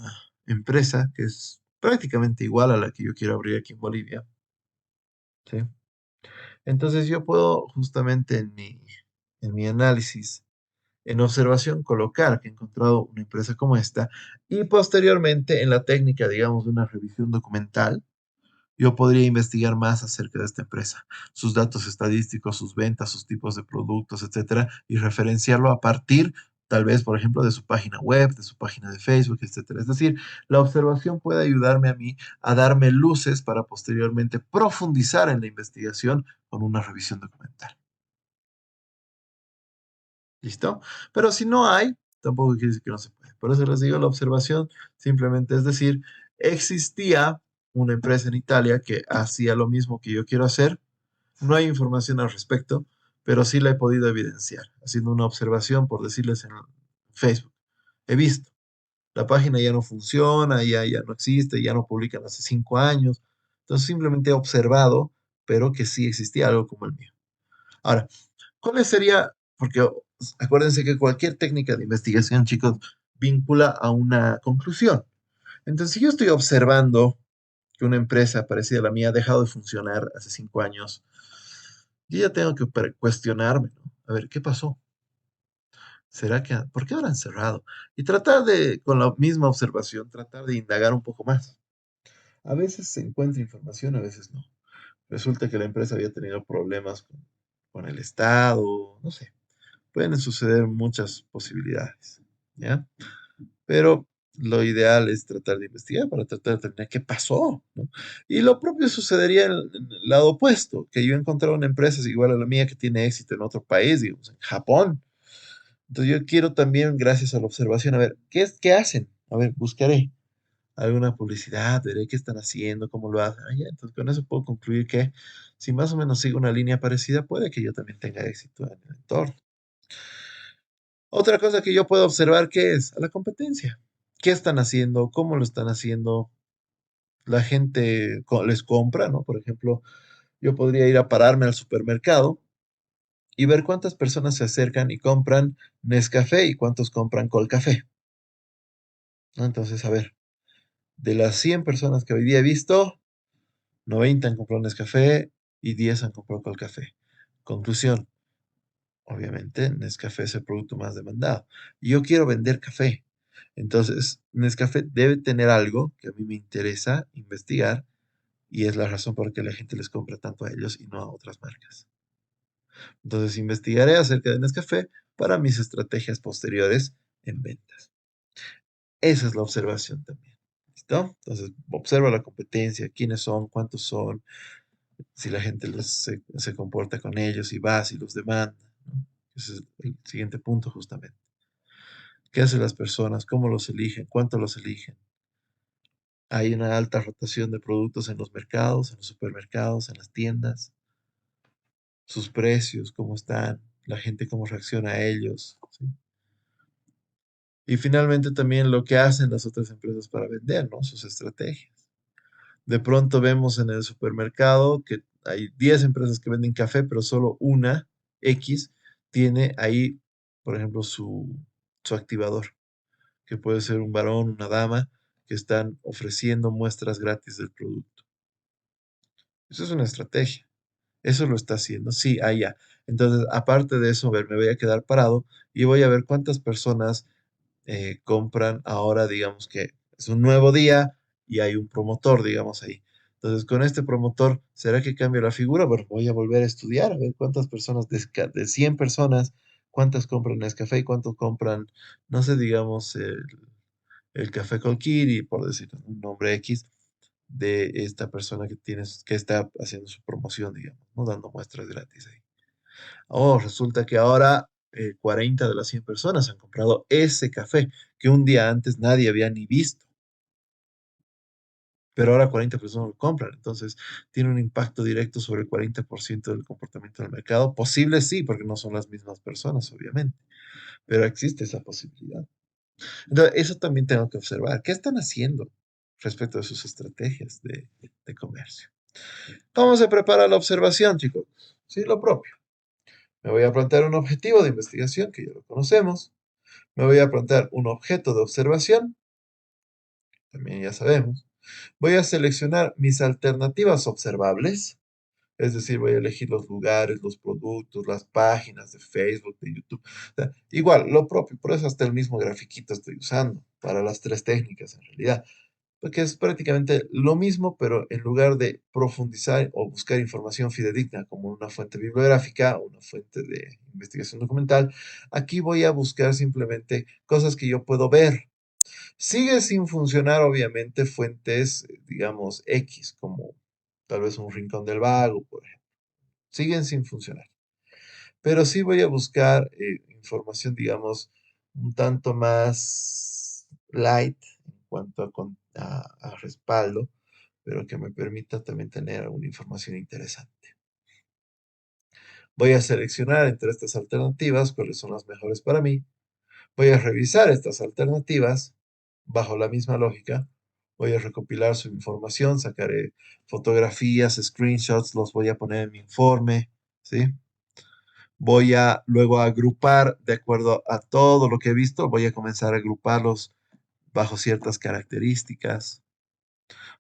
empresa que es prácticamente igual a la que yo quiero abrir aquí en Bolivia. ¿Sí? Entonces yo puedo justamente en mi análisis, en observación, colocar que he encontrado una empresa como esta y posteriormente en la técnica, digamos, de una revisión documental, yo podría investigar más acerca de esta empresa, sus datos estadísticos, sus ventas, sus tipos de productos, etcétera, y referenciarlo a partir, tal vez, por ejemplo, de su página web, de su página de Facebook, etcétera. Es decir, la observación puede ayudarme a mí a darme luces para posteriormente profundizar en la investigación con una revisión documental. ¿Listo? Pero si no hay, tampoco quiere decir que no se puede. Por eso les digo, la observación simplemente es decir, existía una empresa en Italia que hacía lo mismo que yo quiero hacer. No hay información al respecto, pero sí la he podido evidenciar, haciendo una observación, por decirles en Facebook. He visto, la página ya no funciona, ya no existe, ya no publican hace 5 años. Entonces simplemente he observado, pero que sí existía algo como el mío. Ahora, ¿cuál sería? Porque acuérdense que cualquier técnica de investigación, chicos, vincula a una conclusión. Entonces, si yo estoy observando que una empresa parecida a la mía ha dejado de funcionar hace 5 años, yo ya tengo que cuestionarme, ¿no? A ver, ¿qué pasó? ¿Por qué habrán cerrado? Y tratar de, con la misma observación, tratar de indagar un poco más. A veces se encuentra información, a veces no. Resulta que la empresa había tenido problemas con el Estado, no sé. Pueden suceder muchas posibilidades, ¿ya? Pero lo ideal es tratar de investigar para tratar de determinar qué pasó, ¿no? Y lo propio sucedería en el lado opuesto, que yo he encontrado una empresa igual a la mía que tiene éxito en otro país, digamos, en Japón. Entonces yo quiero también, gracias a la observación, a ver, ¿qué hacen? A ver, buscaré alguna publicidad, veré qué están haciendo, cómo lo hacen. Ah, ya, entonces con eso puedo concluir que si más o menos sigo una línea parecida, puede que yo también tenga éxito en el entorno. Otra cosa que yo puedo observar, ¿qué es? A la competencia. ¿Qué están haciendo? ¿Cómo lo están haciendo? La gente les compra, ¿no? Por ejemplo, yo podría ir a pararme al supermercado y ver cuántas personas se acercan y compran Nescafé y cuántos compran Colcafé, ¿no? Entonces, a ver, de las 100 personas que hoy día he visto, 90 han comprado Nescafé y 10 han comprado Colcafé. Conclusión, obviamente, Nescafé es el producto más demandado. Y yo quiero vender café. Entonces, Nescafé debe tener algo que a mí me interesa investigar y es la razón por la que la gente les compra tanto a ellos y no a otras marcas. Entonces, investigaré acerca de Nescafé para mis estrategias posteriores en ventas. Esa es la observación también. ¿Listo? Entonces, observa la competencia, quiénes son, cuántos son, si la gente se comporta con ellos, si va, si los demanda, ¿no? Ese es el siguiente punto justamente. ¿Qué hacen las personas? ¿Cómo los eligen? ¿Cuánto los eligen? Hay una alta rotación de productos en los mercados, en los supermercados, en las tiendas, sus precios, cómo están, la gente cómo reacciona a ellos, ¿sí? Y finalmente también lo que hacen las otras empresas para vender, ¿no? Sus estrategias. De pronto vemos en el supermercado que hay 10 empresas que venden café, pero solo una, X, tiene ahí, por ejemplo, su activador, que puede ser un varón, una dama, que están ofreciendo muestras gratis del producto. Eso es una estrategia. Eso lo está haciendo. Sí, allá. Entonces, aparte de eso, ver, me voy a quedar parado y voy a ver cuántas personas compran ahora, digamos que es un nuevo día y hay un promotor, digamos ahí. Entonces, con este promotor, ¿será que cambia la figura? Bueno, voy a volver a estudiar, a ver cuántas personas, de 100 personas, cuántas compran Nescafé y cuántos compran, no sé, digamos, el café Colquiri, por decir un nombre X, de esta persona que tienes, que está haciendo su promoción, digamos, ¿no? Dando muestras gratis ahí. Oh, resulta que ahora 40 de las 100 personas han comprado ese café que un día antes nadie había ni visto, pero ahora 40 personas lo compran. Entonces, tiene un impacto directo sobre el 40% del comportamiento del mercado. Posible sí, porque no son las mismas personas, obviamente, pero existe esa posibilidad. Entonces, eso también tengo que observar. ¿Qué están haciendo respecto a sus estrategias de comercio? ¿Cómo se prepara la observación, chicos? Sí, lo propio. Me voy a plantear un objetivo de investigación, que ya lo conocemos. Me voy a plantear un objeto de observación, también ya sabemos. Voy a seleccionar mis alternativas observables, es decir, voy a elegir los lugares, los productos, las páginas de Facebook, de YouTube. O sea, igual, lo propio, por eso hasta el mismo grafiquito estoy usando para las tres técnicas en realidad, porque es prácticamente lo mismo, pero en lugar de profundizar o buscar información fidedigna como una fuente bibliográfica o una fuente de investigación documental, aquí voy a buscar simplemente cosas que yo puedo ver. Sigue sin funcionar, obviamente, fuentes, digamos, X, como tal vez un rincón del vago, por ejemplo. Siguen sin funcionar. Pero sí voy a buscar información, digamos, un tanto más light en cuanto a respaldo, pero que me permita también tener alguna información interesante. Voy a seleccionar entre estas alternativas cuáles son las mejores para mí. Voy a revisar estas alternativas bajo la misma lógica. Voy a recopilar su información, sacaré fotografías, screenshots, los voy a poner en mi informe, ¿sí? Voy a luego agrupar de acuerdo a todo lo que he visto, voy a comenzar a agruparlos bajo ciertas características.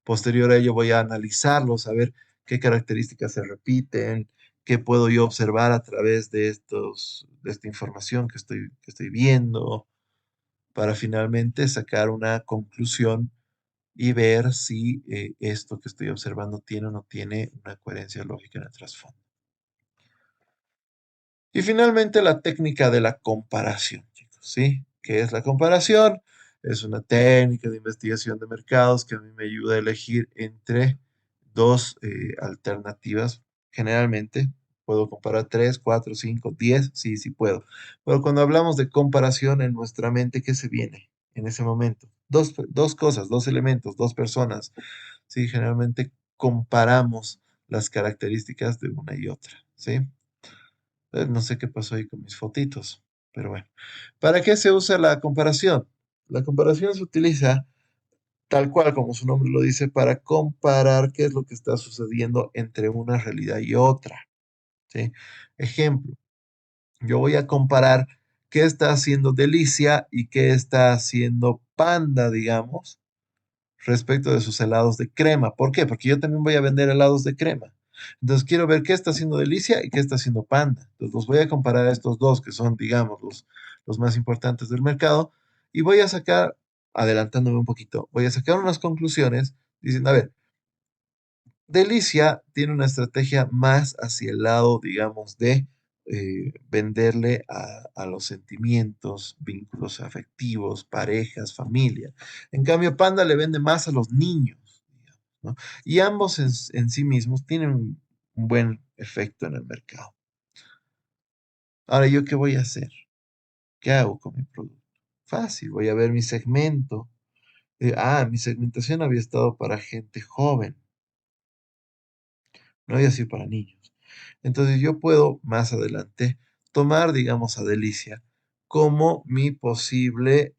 Posterior a ello voy a analizarlos, a ver qué características se repiten, qué puedo yo observar a través de esta información que estoy viendo, para finalmente sacar una conclusión y ver si esto que estoy observando tiene o no tiene una coherencia lógica en el trasfondo. Y finalmente la técnica de la comparación, chicos, ¿sí? ¿Qué es la comparación? Es una técnica de investigación de mercados que a mí me ayuda a elegir entre dos alternativas. Generalmente puedo comparar 3, 4, 5, 10, sí, sí puedo. Pero cuando hablamos de comparación en nuestra mente, ¿qué se viene en ese momento? Dos cosas, dos elementos, dos personas. Sí, generalmente comparamos las características de una y otra, ¿sí? No sé qué pasó ahí con mis fotitos, pero bueno. ¿Para qué se usa la comparación? La comparación se utiliza tal cual como su nombre lo dice, para comparar qué es lo que está sucediendo entre una realidad y otra, ¿sí? Ejemplo, yo voy a comparar qué está haciendo Delicia y qué está haciendo Panda, digamos, respecto de sus helados de crema. ¿Por qué? Porque yo también voy a vender helados de crema. Entonces quiero ver qué está haciendo Delicia y qué está haciendo Panda. Entonces los voy a comparar a estos dos que son, digamos, los más importantes del mercado y voy a sacar, adelantándome un poquito, voy a sacar unas conclusiones diciendo, a ver, Delicia tiene una estrategia más hacia el lado, digamos, de venderle a los sentimientos, vínculos afectivos, parejas, familia. En cambio, Panda le vende más a los niños, digamos, ¿no? Y ambos en sí mismos tienen un buen efecto en el mercado. Ahora, ¿yo qué voy a hacer? ¿Qué hago con mi producto? Fácil, voy a ver mi segmento. Mi segmentación había estado para gente joven, no había sido para niños. Entonces yo puedo más adelante tomar, digamos, a Delicia como mi posible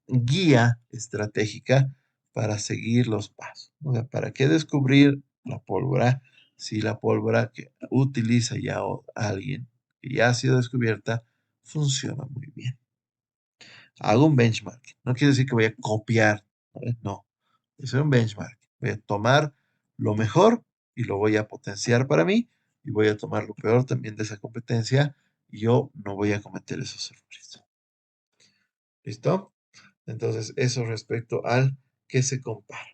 guía estratégica para seguir los pasos. O sea, ¿para qué descubrir la pólvora si la pólvora que utiliza ya alguien que ya ha sido descubierta funciona muy bien? Hago un benchmark. No quiere decir que voy a copiar, ¿sabes? No, es un benchmark. Voy a tomar lo mejor y lo voy a potenciar para mí y voy a tomar lo peor también de esa competencia y yo no voy a cometer esos errores. ¿Listo? Entonces, eso respecto al que se compara.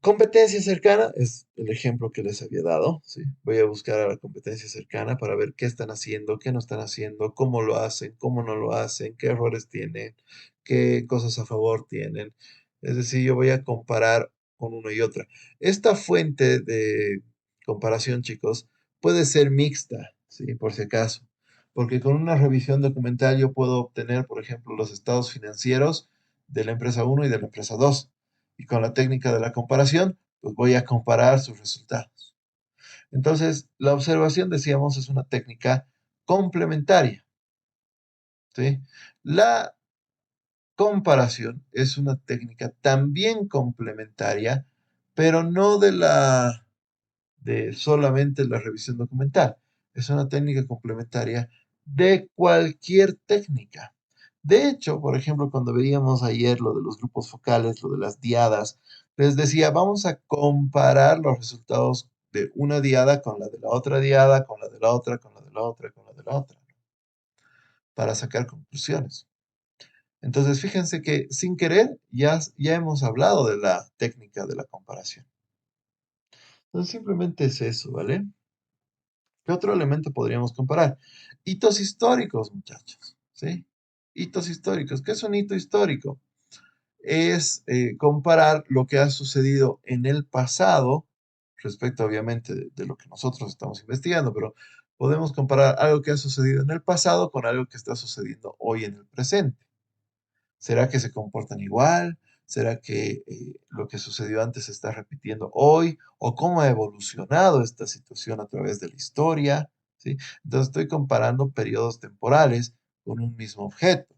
Competencia cercana es el ejemplo que les había dado, ¿sí? Voy a buscar a la competencia cercana para ver qué están haciendo, qué no están haciendo, cómo lo hacen, cómo no lo hacen, qué errores tienen, qué cosas a favor tienen. Es decir, yo voy a comparar con una y otra. Esta fuente de comparación, chicos, puede ser mixta, ¿sí? Por si acaso. Porque con una revisión documental yo puedo obtener, por ejemplo, los estados financieros de la empresa uno y de la empresa 2 y con la técnica de la comparación, pues voy a comparar sus resultados. Entonces, la observación, decíamos, es una técnica complementaria, ¿sí? La comparación es una técnica también complementaria, pero no de solamente la revisión documental. Es una técnica complementaria de cualquier técnica. De hecho, por ejemplo, cuando veíamos ayer lo de los grupos focales, lo de las diadas, les decía, vamos a comparar los resultados de una diada con la de la otra diada, con la de la otra, con la de la otra, con la de la otra, para sacar conclusiones. Entonces, fíjense que sin querer ya hemos hablado de la técnica de la comparación. Entonces, simplemente es eso, ¿vale? ¿Qué otro elemento podríamos comparar? Hitos históricos, muchachos, ¿sí? Hitos históricos. ¿Qué es un hito histórico? Es comparar lo que ha sucedido en el pasado, respecto obviamente de lo que nosotros estamos investigando, pero podemos comparar algo que ha sucedido en el pasado con algo que está sucediendo hoy en el presente. ¿Será que se comportan igual? ¿Será que lo que sucedió antes se está repitiendo hoy? ¿O cómo ha evolucionado esta situación a través de la historia? ¿Sí? Entonces estoy comparando periodos temporales con un mismo objeto.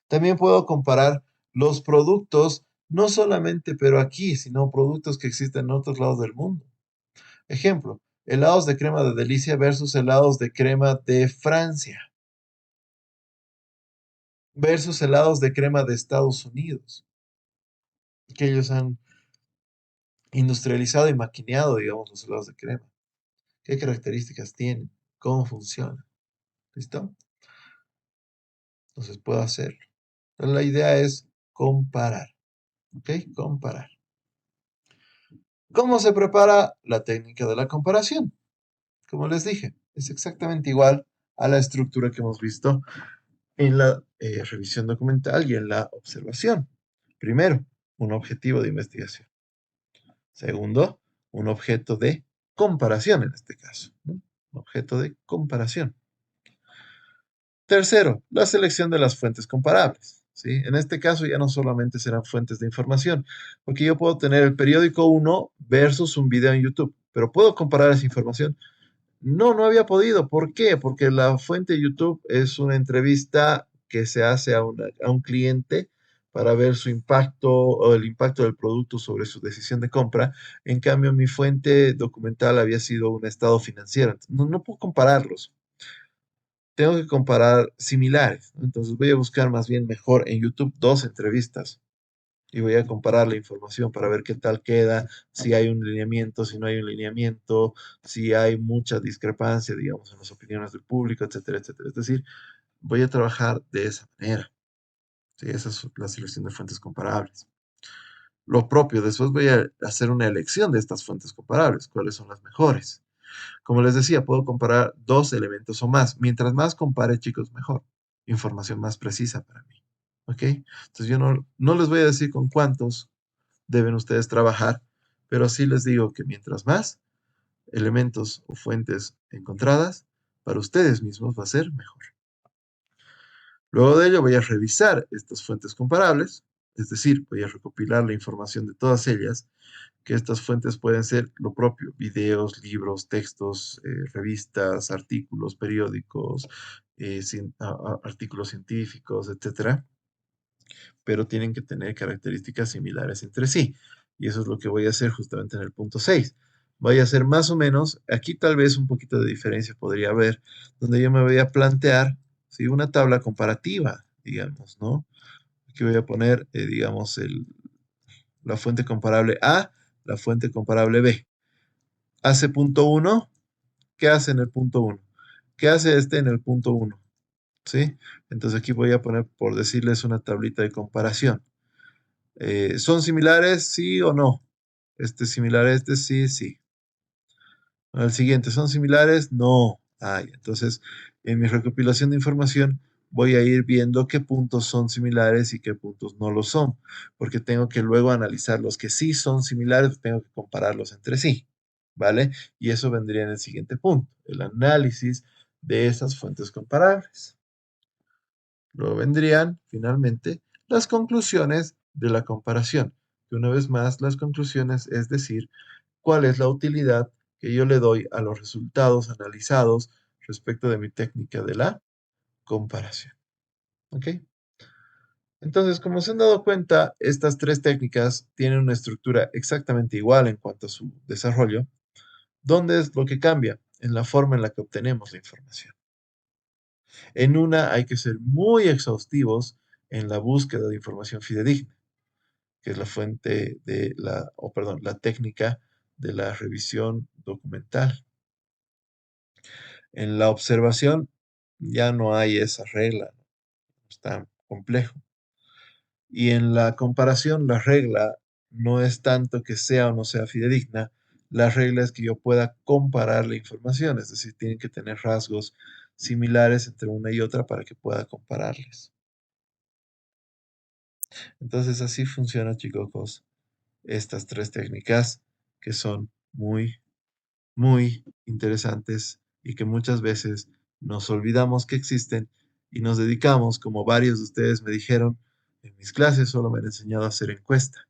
También puedo comparar los productos, no solamente pero aquí, sino productos que existen en otros lados del mundo. Ejemplo, helados de crema de delicia versus helados de crema de Francia versus helados de crema de Estados Unidos, que ellos han industrializado y maquineado, digamos, los helados de crema. ¿Qué características tienen? ¿Cómo funciona? ¿Listo? Entonces puedo hacerlo. Entonces, la idea es comparar. ¿Ok? Comparar. ¿Cómo se prepara la técnica de la comparación? Como les dije, es exactamente igual a la estructura que hemos visto en la revisión documental y en la observación. Primero, un objetivo de investigación. Segundo, un objeto de comparación en este caso, ¿no? Un objeto de comparación. Tercero, la selección de las fuentes comparables. ¿Sí? En este caso ya no solamente serán fuentes de información, porque yo puedo tener el periódico 1 versus un video en YouTube, pero ¿puedo comparar esa información? No, no había podido. ¿Por qué? Porque la fuente de YouTube es una entrevista que se hace a un cliente para ver su impacto o el impacto del producto sobre su decisión de compra. En cambio, mi fuente documental había sido un estado financiero. No, no puedo compararlos. Tengo que comparar similares, ¿no? Entonces voy a buscar más bien mejor en YouTube dos entrevistas y voy a comparar la información para ver qué tal queda, si hay un lineamiento, si no hay un lineamiento, si hay mucha discrepancia, digamos, en las opiniones del público, etcétera, etcétera. Es decir, voy a trabajar de esa manera. Sí, esa es la selección de fuentes comparables. Lo propio, después voy a hacer una elección de estas fuentes comparables, cuáles son las mejores. Como les decía, puedo comparar dos elementos o más. Mientras más compare, chicos, mejor. Información más precisa para mí. ¿Ok? Entonces yo no les voy a decir con cuántos deben ustedes trabajar, pero sí les digo que mientras más elementos o fuentes encontradas, para ustedes mismos va a ser mejor. Luego de ello voy a revisar estas fuentes comparables, es decir, voy a recopilar la información de todas ellas, que estas fuentes pueden ser lo propio, videos, libros, textos, revistas, artículos, periódicos, artículos científicos, etcétera, pero tienen que tener características similares entre sí. Y eso es lo que voy a hacer justamente en el punto 6. Voy a hacer más o menos, aquí tal vez un poquito de diferencia podría haber, donde yo me voy a plantear, ¿sí? Una tabla comparativa, digamos, ¿no? Aquí voy a poner, digamos, la fuente comparable A, la fuente comparable B. Hace punto uno, ¿qué hace en el punto uno? ¿Qué hace este en el punto uno? ¿Sí? Entonces aquí voy a poner, por decirles, una tablita de comparación. ¿Son similares? Sí o no. Este es similar a este, sí, sí. Al siguiente, ¿son similares? No. Ay, entonces, en mi recopilación de información voy a ir viendo qué puntos son similares y qué puntos no lo son, porque tengo que luego analizar los que sí son similares, tengo que compararlos entre sí, ¿vale? Y eso vendría en el siguiente punto, el análisis de esas fuentes comparables. Luego vendrían, finalmente, las conclusiones de la comparación, que una vez más, las conclusiones es decir, cuál es la utilidad que yo le doy a los resultados analizados respecto de mi técnica de la comparación. ¿Ok? Entonces, como se han dado cuenta, estas tres técnicas tienen una estructura exactamente igual en cuanto a su desarrollo. ¿Dónde es lo que cambia? En la forma en la que obtenemos la información. En una hay que ser muy exhaustivos en la búsqueda de información fidedigna, que es la fuente de la técnica de la revisión documental. En la observación ya no hay esa regla, es tan complejo. Y en la comparación, la regla no es tanto que sea o no sea fidedigna, la regla es que yo pueda comparar la información, es decir, tienen que tener rasgos similares entre una y otra para que pueda compararles. Entonces así funciona, chicos, estas tres técnicas que son muy, muy interesantes y que muchas veces nos olvidamos que existen y nos dedicamos, como varios de ustedes me dijeron, en mis clases solo me han enseñado a hacer encuesta.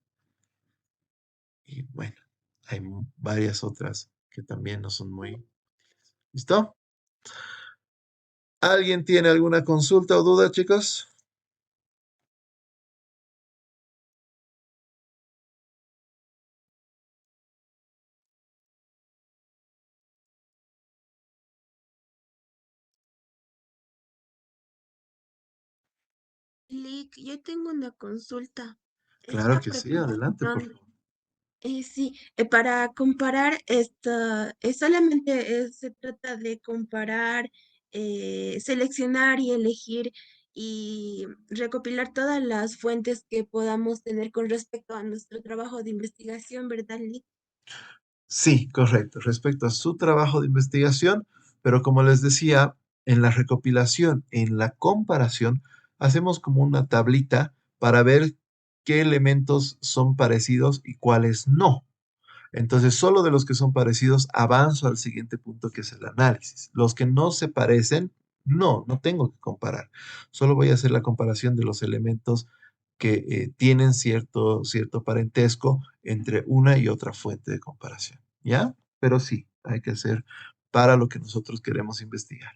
Y bueno, hay varias otras que también no son muy... ¿Listo? ¿Alguien tiene alguna consulta o duda, chicos? Lick, yo tengo una consulta. Claro Está que sí, adelante, por preguntando, favor. sí, para comparar esta, solamente se trata de comparar, seleccionar y elegir y recopilar todas las fuentes que podamos tener con respecto a nuestro trabajo de investigación, ¿verdad, Lick? Sí, correcto. Respecto a su trabajo de investigación, pero como les decía, en la recopilación, en la comparación, hacemos como una tablita para ver qué elementos son parecidos y cuáles no. Entonces, solo de los que son parecidos avanzo al siguiente punto que es el análisis. Los que no se parecen, no tengo que comparar. Solo voy a hacer la comparación de los elementos que tienen cierto parentesco entre una y otra fuente de comparación. ¿Ya? Pero sí, hay que hacer para lo que nosotros queremos investigar.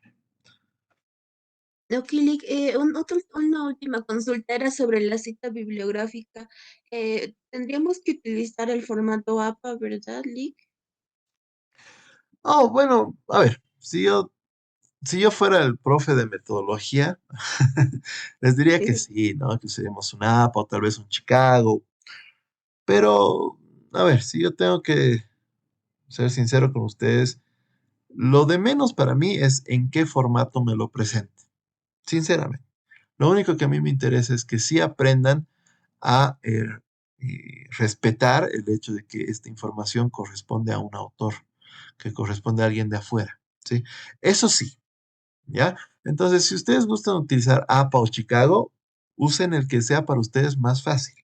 Ok, Lick, una última consulta era sobre la cita bibliográfica. Tendríamos que utilizar el formato APA, ¿verdad, Lick? Oh, bueno, a ver, si yo fuera el profe de metodología, les diría que sí, ¿no? Que usemos un APA o tal vez un Chicago. Pero, a ver, si yo tengo que ser sincero con ustedes, lo de menos para mí es en qué formato me lo presente. Sinceramente. Lo único que a mí me interesa es que sí aprendan a respetar el hecho de que esta información corresponde a un autor, que corresponde a alguien de afuera, ¿sí? Eso sí, ¿ya? Entonces, si ustedes gustan utilizar APA o Chicago, usen el que sea para ustedes más fácil.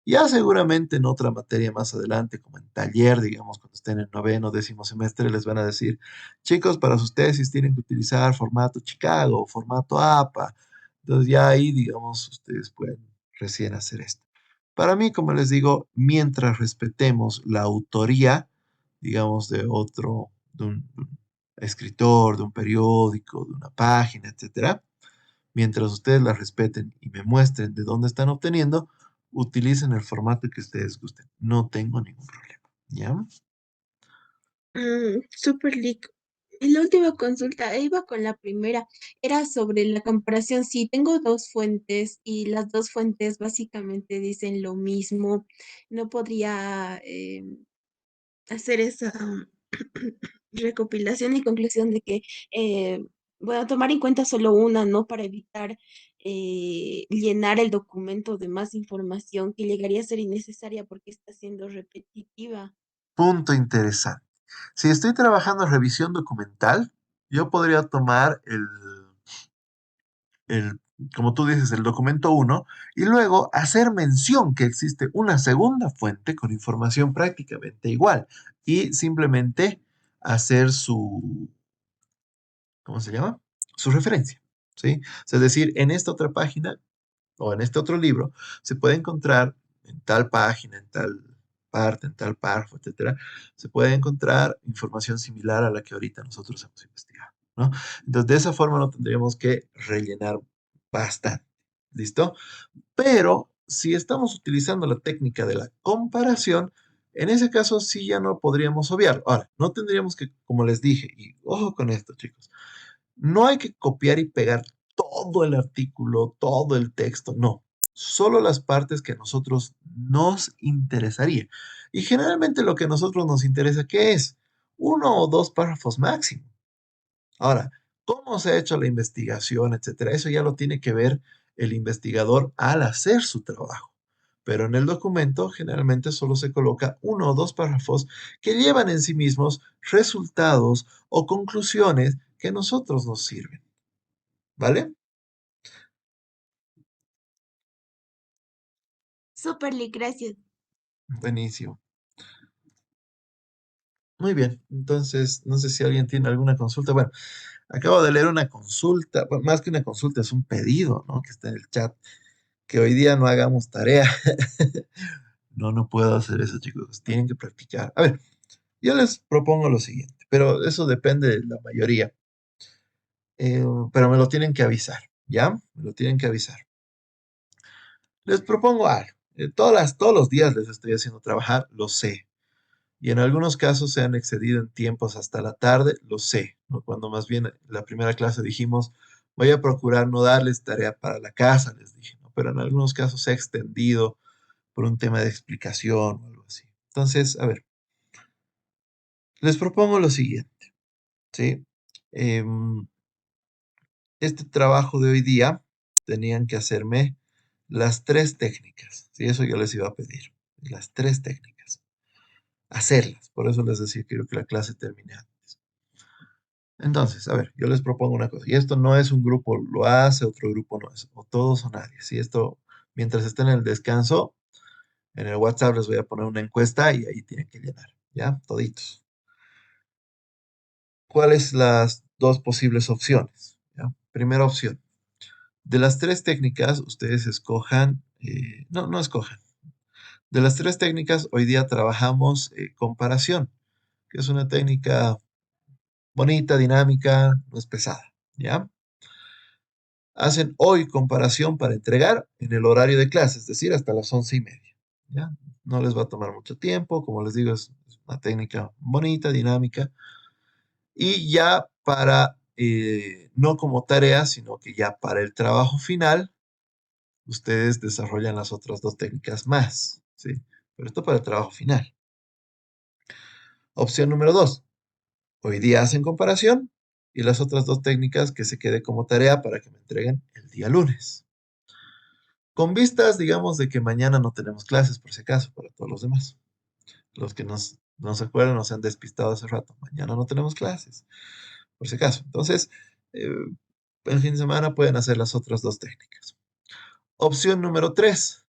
Ya seguramente en otra materia más adelante, como en taller, digamos, cuando estén en noveno, décimo semestre, les van a decir, chicos, para sus tesis tienen que utilizar formato Chicago, formato APA. Entonces ya ahí, digamos, ustedes pueden recién hacer esto. Para mí, como les digo, mientras respetemos la autoría, digamos, de un escritor, de un periódico, de una página, etcétera, mientras ustedes la respeten y me muestren de dónde están obteniendo, utilicen el formato que ustedes gusten. No tengo ningún problema. ¿Ya? Super League. Y la última consulta, iba con la primera, era sobre la comparación. Sí, tengo dos fuentes y las dos fuentes básicamente dicen lo mismo. No podría hacer esa recopilación y conclusión de que, eh, bueno, tomar en cuenta solo una, ¿no? Para evitar llenar el documento de más información que llegaría a ser innecesaria porque está siendo repetitiva. Punto interesante. Si estoy trabajando en revisión documental, yo podría tomar el, como tú dices, el documento uno y luego hacer mención que existe una segunda fuente con información prácticamente igual y simplemente hacer ¿cómo se llama? Su referencia, ¿sí? O sea, es decir, en esta otra página o en este otro libro se puede encontrar en tal página, en tal parte, en tal párrafo, etcétera, se puede encontrar información similar a la que ahorita nosotros hemos investigado, ¿no? Entonces, de esa forma no tendríamos que rellenar bastante, ¿listo? Pero si estamos utilizando la técnica de la comparación, en ese caso sí ya no podríamos obviar. Ahora, no tendríamos que, como les dije, y ojo con esto, chicos, no hay que copiar y pegar todo el artículo, todo el texto, no. Solo las partes que a nosotros nos interesaría. Y generalmente lo que a nosotros nos interesa, ¿qué es? Uno o dos párrafos máximo. Ahora, ¿cómo se ha hecho la investigación, etcétera? Eso ya lo tiene que ver el investigador al hacer su trabajo. Pero en el documento generalmente solo se coloca uno o dos párrafos que llevan en sí mismos resultados o conclusiones que a nosotros nos sirven. ¿Vale? Super League, gracias. Buenísimo. Muy bien. Entonces, no sé si alguien tiene alguna consulta. Bueno, acabo de leer una consulta, bueno, más que una consulta, es un pedido, ¿no? Que está en el chat, que hoy día no hagamos tarea. No, no puedo hacer eso, chicos. Tienen que practicar. A ver, yo les propongo lo siguiente, pero eso depende de la mayoría. Pero me lo tienen que avisar, ¿ya? Me lo tienen que avisar. Les propongo algo. Todos los días les estoy haciendo trabajar, lo sé. Y en algunos casos se han excedido en tiempos hasta la tarde, lo sé, ¿no? Cuando más bien en la primera clase dijimos, voy a procurar no darles tarea para la casa, les dije, ¿no? Pero en algunos casos se ha extendido por un tema de explicación o algo así. Entonces, a ver, les propongo lo siguiente, ¿sí? Em, este trabajo de hoy día tenían que hacerme las tres técnicas, ¿sí? Eso yo les iba a pedir, las tres técnicas, hacerlas. Por eso les decía, quiero que la clase termine antes. Entonces, a ver, yo les propongo una cosa, y esto no es un grupo lo hace, otro grupo no es, o todos o nadie. Si esto, mientras estén en el descanso, en el WhatsApp les voy a poner una encuesta y ahí tienen que llenar, ¿ya? Toditos. ¿Cuáles las dos posibles opciones? ¿Ya? Primera opción. De las tres técnicas, ustedes escojan, no, no escojan. De las tres técnicas, hoy día trabajamos comparación, que es una técnica bonita, dinámica, no es pesada, ¿ya? Hacen hoy comparación para entregar en el horario de clase, es decir, hasta las 11:30, ¿ya? No les va a tomar mucho tiempo, como les digo, es una técnica bonita, dinámica, y ya para, no como tarea, sino que ya para el trabajo final, ustedes desarrollan las otras dos técnicas más, ¿sí? Pero esto para el trabajo final. Opción número dos, hoy día hacen comparación y las otras dos técnicas que se quede como tarea para que me entreguen el día lunes. Con vistas, digamos, de que mañana no tenemos clases, por si acaso, para todos los demás. Los que no se acuerdan o se han despistado hace rato. Mañana no tenemos clases, por si acaso. Entonces, el fin de semana pueden hacer las otras dos técnicas. Opción número tres.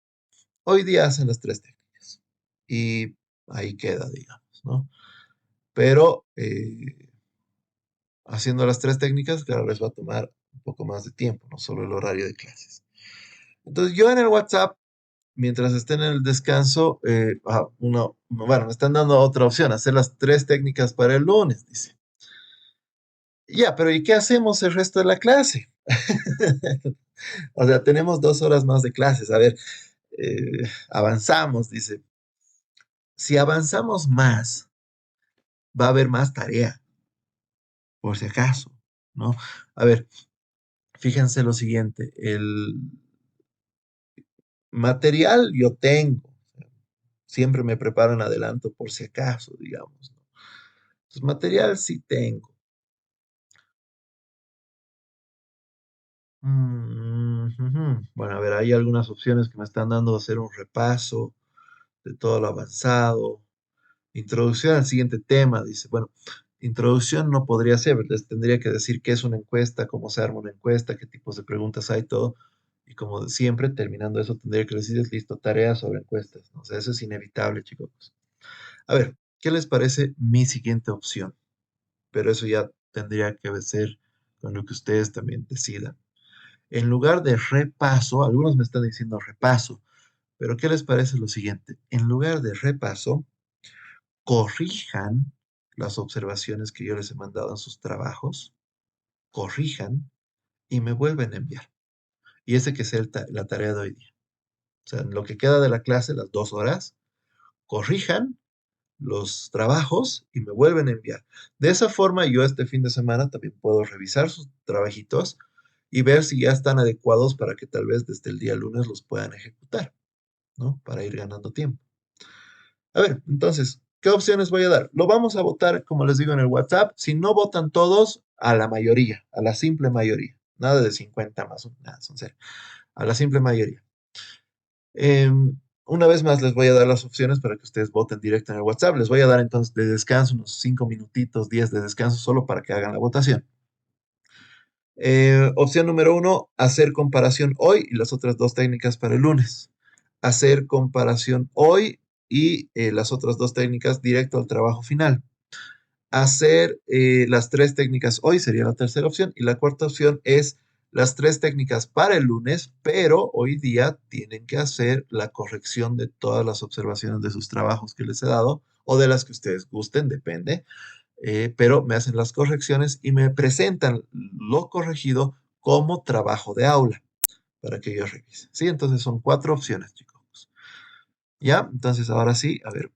Hoy día hacen las tres técnicas. Y ahí queda, digamos, ¿no? Pero haciendo las tres técnicas, claro, les va a tomar un poco más de tiempo, no solo el horario de clases. Entonces yo en el WhatsApp, mientras estén en el descanso, bueno, me están dando otra opción, hacer las 3 técnicas para el lunes, dice. Ya, pero ¿y qué hacemos el resto de la clase? O sea, tenemos 2 horas más de clases. A ver, avanzamos, dice. Si avanzamos más, va a haber más tarea, por si acaso, ¿no? A ver, fíjense lo siguiente, el material yo tengo, siempre me preparo en adelanto por si acaso, digamos, ¿no? Entonces, material sí tengo. Bueno, a ver, hay algunas opciones que me están dando a hacer un repaso de todo lo avanzado. Introducción al siguiente tema, dice. Bueno, introducción no podría ser, les tendría que decir qué es una encuesta, cómo se arma una encuesta, qué tipos de preguntas hay, todo. Y como siempre, terminando eso, tendría que decirles, listo, tareas sobre encuestas, ¿no? O sea, eso es inevitable, chicos. A ver, ¿qué les parece mi siguiente opción? Pero eso ya tendría que ser con lo que ustedes también decidan. En lugar de repaso, algunos me están diciendo repaso, pero ¿qué les parece lo siguiente? En lugar de repaso, corrijan las observaciones que yo les he mandado en sus trabajos, corrijan y me vuelven a enviar. Y ese que sea la tarea de hoy día. O sea, en lo que queda de la clase, las 2 horas, corrijan los trabajos y me vuelven a enviar. De esa forma, yo este fin de semana también puedo revisar sus trabajitos y ver si ya están adecuados para que tal vez desde el día lunes los puedan ejecutar, ¿no? Para ir ganando tiempo. A ver, entonces, ¿qué opciones voy a dar? Lo vamos a votar, como les digo, en el WhatsApp. Si no votan todos, a la mayoría, a la simple mayoría. Nada de 50 más, nada, son cero. A la simple mayoría. Una vez más les voy a dar las opciones para que ustedes voten directo en el WhatsApp. Les voy a dar entonces de descanso unos 5 minutitos, 10 de descanso solo para que hagan la votación. Opción número 1, hacer comparación hoy y las otras 2 técnicas para el lunes. Hacer comparación hoy y las otras 2 técnicas directo al trabajo final. Hacer las 3 técnicas hoy sería la tercera opción y la cuarta opción es las 3 técnicas para el lunes, pero hoy día tienen que hacer la corrección de todas las observaciones de sus trabajos que les he dado o de las que ustedes gusten, depende, pero me hacen las correcciones y me presentan lo corregido como trabajo de aula para que yo revise. ¿Sí? Entonces son 4 opciones, chicos. ¿Ya? Entonces ahora sí, a ver,